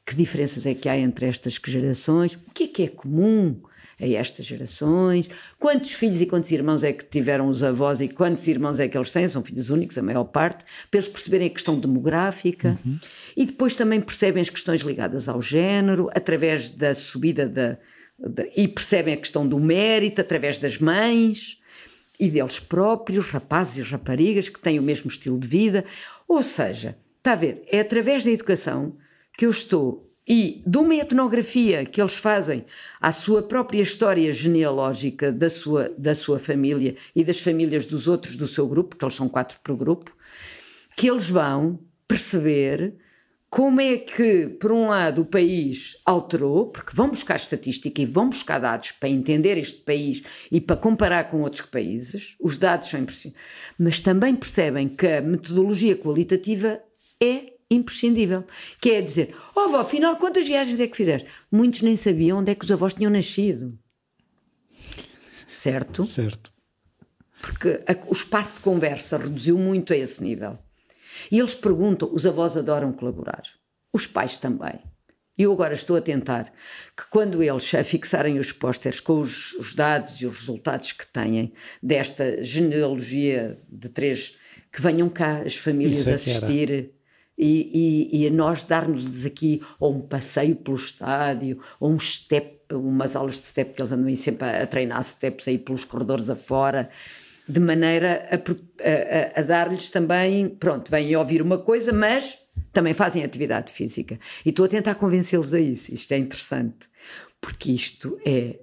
que diferenças é que há entre estas gerações, o que é comum a estas gerações, quantos filhos e quantos irmãos é que tiveram os avós e quantos irmãos é que eles têm, são filhos únicos, a maior parte, para eles perceberem a questão demográfica, e depois também percebem as questões ligadas ao género, através da subida e percebem a questão do mérito, através das mães e deles próprios, rapazes e raparigas que têm o mesmo estilo de vida, ou seja, está a ver, é através da educação que eu estou, e de uma etnografia que eles fazem à sua própria história genealógica da sua família e das famílias dos outros do seu grupo, porque eles são 4 por grupo, que eles vão perceber como é que, por um lado, o país alterou, porque vão buscar estatística e vão buscar dados para entender este país e para comparar com outros países, os dados são impressionantes, mas também percebem que a metodologia qualitativa é imprescindível, que é dizer, avó, afinal, quantas viagens é que fizeste? Muitos nem sabiam onde é que os avós tinham nascido. Certo? Certo. Porque o espaço de conversa reduziu muito a esse nível. E eles perguntam, os avós adoram colaborar, os pais também. E eu agora estou a tentar que quando eles fixarem os pósteres com os dados e os resultados que têm desta genealogia de 3, que venham cá as famílias assistir e a nós dar-nos aqui ou um passeio pelo estádio, ou um step, umas aulas de step, que eles andam aí sempre a treinar steps aí pelos corredores afora, de maneira a dar-lhes também, pronto, vêm ouvir uma coisa, mas também fazem atividade física. E estou a tentar convencê-los a isso. Isto é interessante, porque isto é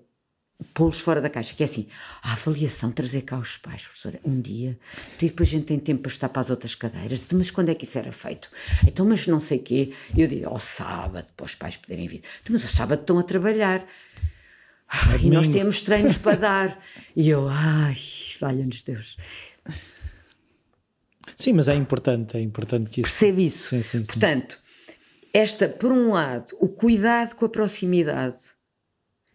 pô-los fora da caixa, que é assim, a avaliação, trazer cá os pais, professora, um dia, e depois a gente tem tempo para estar para as outras cadeiras, mas quando é que isso era feito? Então, mas não sei o quê, eu digo, ao sábado, para os pais poderem vir, então, mas ao sábado estão a trabalhar, e nós temos treinos para dar, e eu, valha-nos Deus. Sim, mas é importante que isso... Percebe isso. Sim. Portanto, por um lado, o cuidado com a proximidade,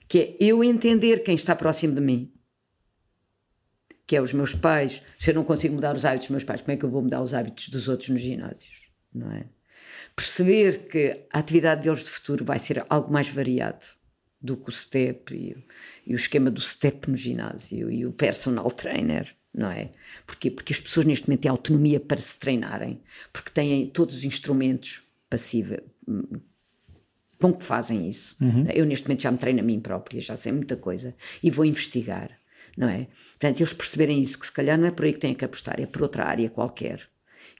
que é eu entender quem está próximo de mim, que é os meus pais. Se eu não consigo mudar os hábitos dos meus pais, como é que eu vou mudar os hábitos dos outros nos ginásios? Não é? Perceber que a atividade deles de futuro vai ser algo mais variado do que o step e o esquema do step no ginásio e o personal trainer, não é? Porquê? Porque as pessoas neste momento têm autonomia para se treinarem, porque têm todos os instrumentos passivos com que fazem isso. Eu neste momento já me treino a mim própria, já sei muita coisa e vou investigar, não é? Portanto, eles perceberem isso, que se calhar não é por aí que têm que apostar, é por outra área qualquer,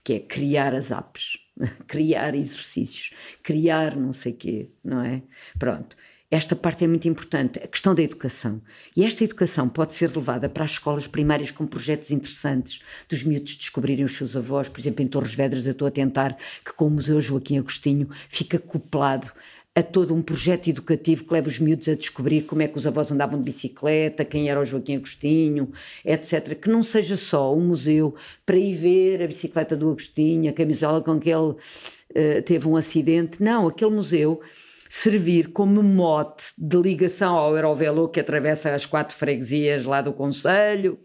que é criar as apps, criar exercícios, criar não sei quê, não é? Pronto. Esta parte é muito importante, a questão da educação. E esta educação pode ser levada para as escolas primárias com projetos interessantes, dos miúdos descobrirem os seus avós. Por exemplo, em Torres Vedras eu estou a tentar que com o Museu Joaquim Agostinho fique acoplado a todo um projeto educativo que leva os miúdos a descobrir como é que os avós andavam de bicicleta, quem era o Joaquim Agostinho, etc. Que não seja só um museu para ir ver a bicicleta do Agostinho, a camisola com que ele teve um acidente. Não, aquele museu servir como mote de ligação ao Eurovelo que atravessa as 4 freguesias lá do concelho,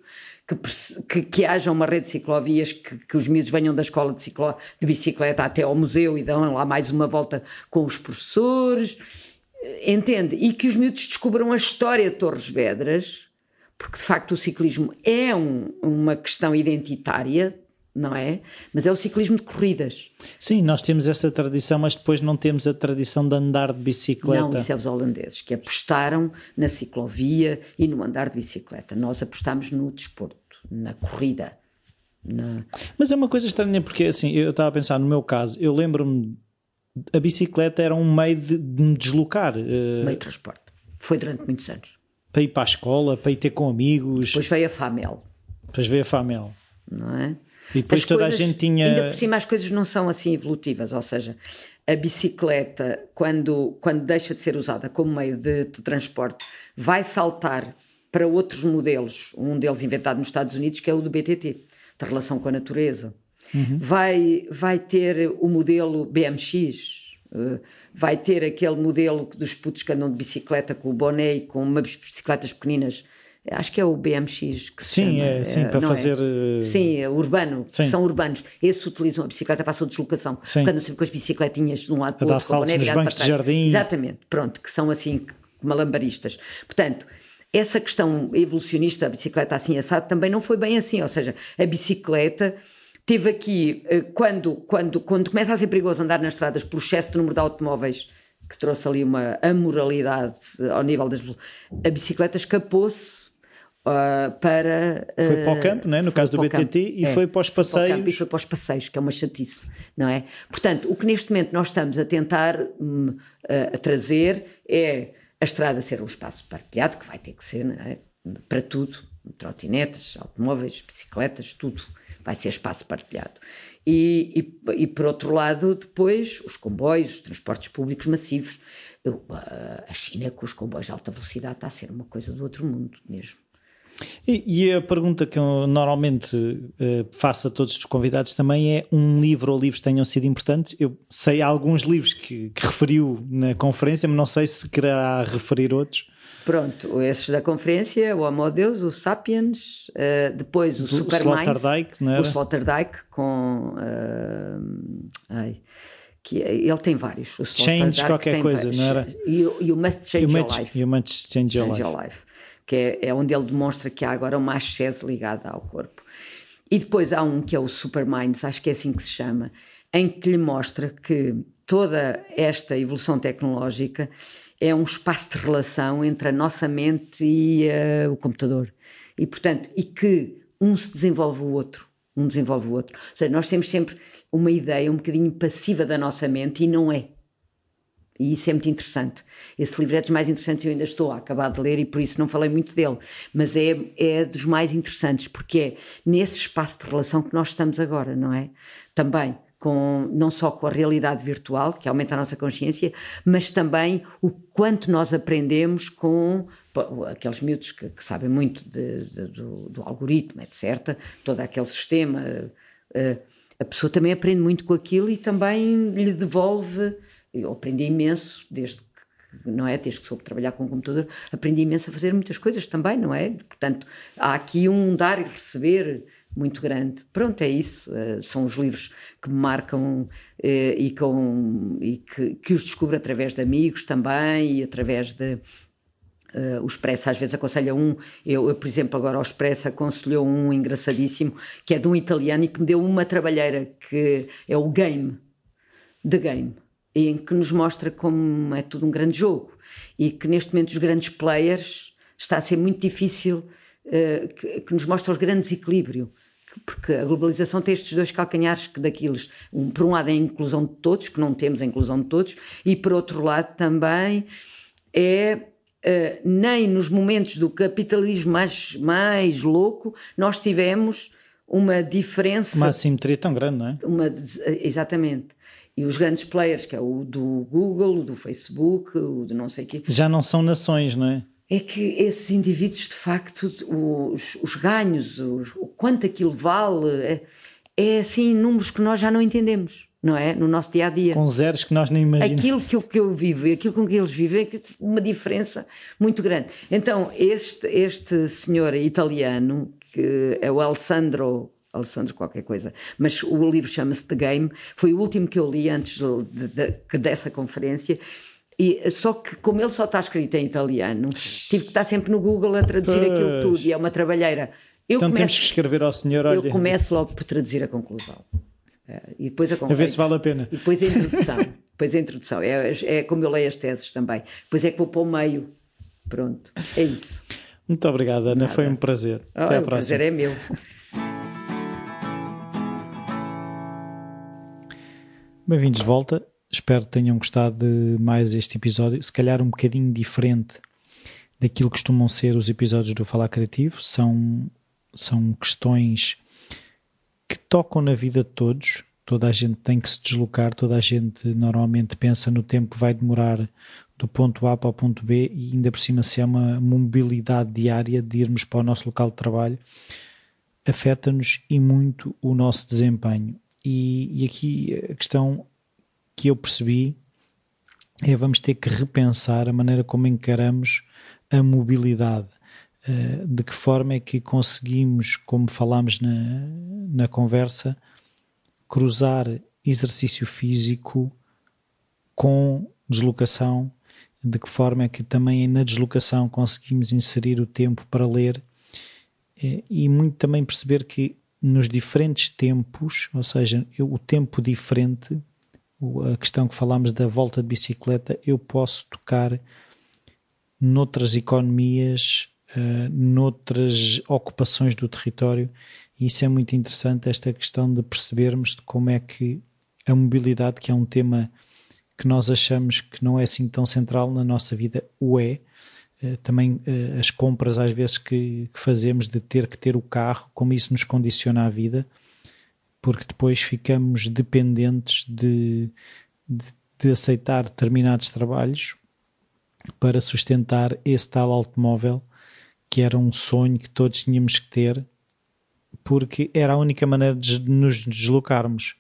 que haja uma rede de ciclovias, que os miúdos venham da escola de bicicleta até ao museu e dão lá mais uma volta com os professores, entende? E que os miúdos descubram a história de Torres Vedras, porque de facto o ciclismo é uma questão identitária, não é? Mas é o ciclismo de corridas. Sim, nós temos essa tradição, mas depois não temos a tradição de andar de bicicleta. Não, isso é os holandeses, que apostaram na ciclovia e no andar de bicicleta. Nós apostamos no desporto, na corrida. Mas é uma coisa estranha, porque assim, eu estava a pensar, no meu caso, eu lembro-me, a bicicleta era um meio de me deslocar. Meio de transporte. Foi durante muitos anos. Para ir para a escola, para ir ter com amigos. Depois veio a FAMEL. Não é? E depois toda a gente tinha... Ainda por cima as coisas não são assim evolutivas, ou seja, a bicicleta, quando deixa de ser usada como meio de transporte, vai saltar para outros modelos, um deles inventado nos Estados Unidos, que é o do BTT, de relação com a natureza. Vai ter o modelo BMX, vai ter aquele modelo dos putos que andam de bicicleta com o boné e com umas bicicletas pequeninas. Acho que é o BMX que se chama. Sim, para fazer... Sim, é urbano, sim. São urbanos. Esses utilizam a bicicleta para a sua deslocação. Quando andam sempre com as bicicletinhas de um lado para o outro, com o boné virado para trás. De jardim. Exatamente, pronto, que são assim malabaristas. Portanto, essa questão evolucionista da bicicleta assim assado também não foi bem assim, ou seja, a bicicleta teve aqui, quando começa a ser perigoso andar nas estradas por excesso de número de automóveis, que trouxe ali uma amoralidade ao nível das... A bicicleta escapou-se para... Foi para o campo, não é? No caso do BTT, e foi para os passeios. E foi para os passeios, que é uma chatice, não é? Portanto, o que neste momento nós estamos a tentar a trazer é a estrada ser um espaço partilhado, que vai ter que ser, não é? Para tudo, trotinetes, automóveis, bicicletas, tudo vai ser espaço partilhado. E por outro lado, depois, os comboios, os transportes públicos massivos. A China com os comboios de alta velocidade está a ser uma coisa do outro mundo mesmo. E a pergunta que eu normalmente faço a todos os convidados também é um livro ou livros que tenham sido importantes. Eu sei alguns livros que referiu na conferência, mas não sei se quererá referir outros. Pronto, esses da conferência, o Homo Deus, o Sapiens, depois o Superminds, Sloterdijk, não era? O Sloterdijk com... ele tem vários. O Change qualquer coisa, vários. Não era? E o Must Change Your Life. E o Must Change Your Life. Que é onde ele demonstra que há agora uma ascese ligada ao corpo. E depois há um que é o Superminds, acho que é assim que se chama, em que lhe mostra que toda esta evolução tecnológica é um espaço de relação entre a nossa mente e o computador. E, portanto, e que um se desenvolve o outro. Ou seja, nós temos sempre uma ideia um bocadinho passiva da nossa mente e não é. E isso é muito interessante. Esse livro é dos mais interessantes, eu ainda estou a acabar de ler e por isso não falei muito dele, mas é dos mais interessantes, porque é nesse espaço de relação que nós estamos agora, não é? Também, não só com a realidade virtual, que aumenta a nossa consciência, mas também o quanto nós aprendemos com aqueles miúdos que sabem muito do algoritmo, etc., todo aquele sistema. A pessoa também aprende muito com aquilo e também lhe devolve... Eu aprendi imenso desde que soube trabalhar com o computador, aprendi imenso a fazer muitas coisas também, não é? Portanto, há aqui um dar e receber muito grande. Pronto, é isso. São os livros que me marcam e que os descubro através de amigos também e através de... o Expresso às vezes aconselha eu, por exemplo, agora ao Expresso aconselhou um engraçadíssimo, que é de um italiano e que me deu uma trabalheira, que é o The Game, em que nos mostra como é tudo um grande jogo e que neste momento os grandes players está a ser muito difícil, que nos mostra os grandes equilíbrios, porque a globalização tem estes dois calcanhares que daqueles, por um lado é a inclusão de todos, que não temos a inclusão de todos, e por outro lado também nem nos momentos do capitalismo mais louco nós tivemos uma diferença... Uma assimetria tão grande, não é? Exatamente. E os grandes players, que é o do Google, o do Facebook, o do não sei o quê... Já não são nações, não é? É que esses indivíduos, de facto, os ganhos, o quanto aquilo vale, é assim números que nós já não entendemos, não é? No nosso dia-a-dia. Com zeros que nós nem imaginamos. Aquilo que eu vivo e aquilo com que eles vivem é uma diferença muito grande. Então, este senhor italiano, que é o Alessandro qualquer coisa, mas o livro chama-se The Game, foi o último que eu li antes dessa conferência, e só que como ele só está escrito em italiano, tive que estar sempre no Google a traduzir aquilo tudo, e é uma trabalheira. Temos que escrever ao senhor... Eu começo logo por traduzir a conclusão. E depois a ver se vale a pena. E depois a introdução. É como eu leio as teses também. Depois é que vou para o meio. Pronto, é isso. Muito obrigado, Ana. Foi um prazer. Até à próxima. O prazer é meu. Bem-vindos de volta. Espero que tenham gostado de mais este episódio. Se calhar um bocadinho diferente daquilo que costumam ser os episódios do Falar Criativo. São questões que tocam na vida de todos. Toda a gente tem que se deslocar, toda a gente normalmente pensa no tempo que vai demorar do ponto A para o ponto B, e ainda por cima, se é uma mobilidade diária de irmos para o nosso local de trabalho, afeta-nos e muito o nosso desempenho. E aqui a questão que eu percebi vamos ter que repensar a maneira como encaramos a mobilidade. De que forma é que conseguimos, como falámos na conversa, cruzar exercício físico com deslocação, de que forma é que também na deslocação conseguimos inserir o tempo para ler, e muito também perceber que nos diferentes tempos, ou seja, o tempo diferente, a questão que falámos da volta de bicicleta, eu posso tocar noutras economias, noutras ocupações do território, e isso é muito interessante, esta questão de percebermos de como é que a mobilidade, que é um tema que nós achamos que não é assim tão central na nossa vida, o é. Também as compras às vezes que fazemos de ter que ter o carro, como isso nos condiciona a vida, porque depois ficamos dependentes de aceitar determinados trabalhos para sustentar esse tal automóvel, que era um sonho que todos tínhamos que ter, porque era a única maneira de nos deslocarmos.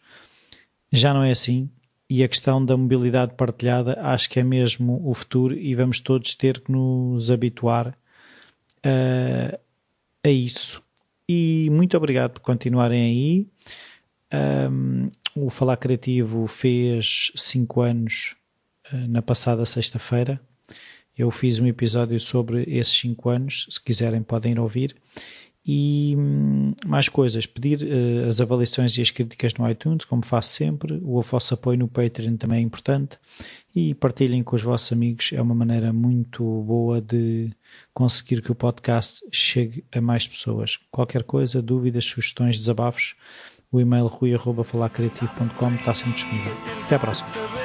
Já não é assim, e a questão da mobilidade partilhada acho que é mesmo o futuro, e vamos todos ter que nos habituar a isso. E muito obrigado por continuarem aí. O Falar Criativo fez 5 anos na passada sexta-feira. Eu fiz um episódio sobre esses 5 anos, se quiserem podem ir ouvir. E mais coisas, pedir as avaliações e as críticas no iTunes, como faço sempre. O vosso apoio no Patreon também é importante, e partilhem com os vossos amigos, é uma maneira muito boa de conseguir que o podcast chegue a mais pessoas. Qualquer coisa, dúvidas, sugestões, desabafos, o e-mail rui@falarcreativo.com está sempre disponível. Até à próxima.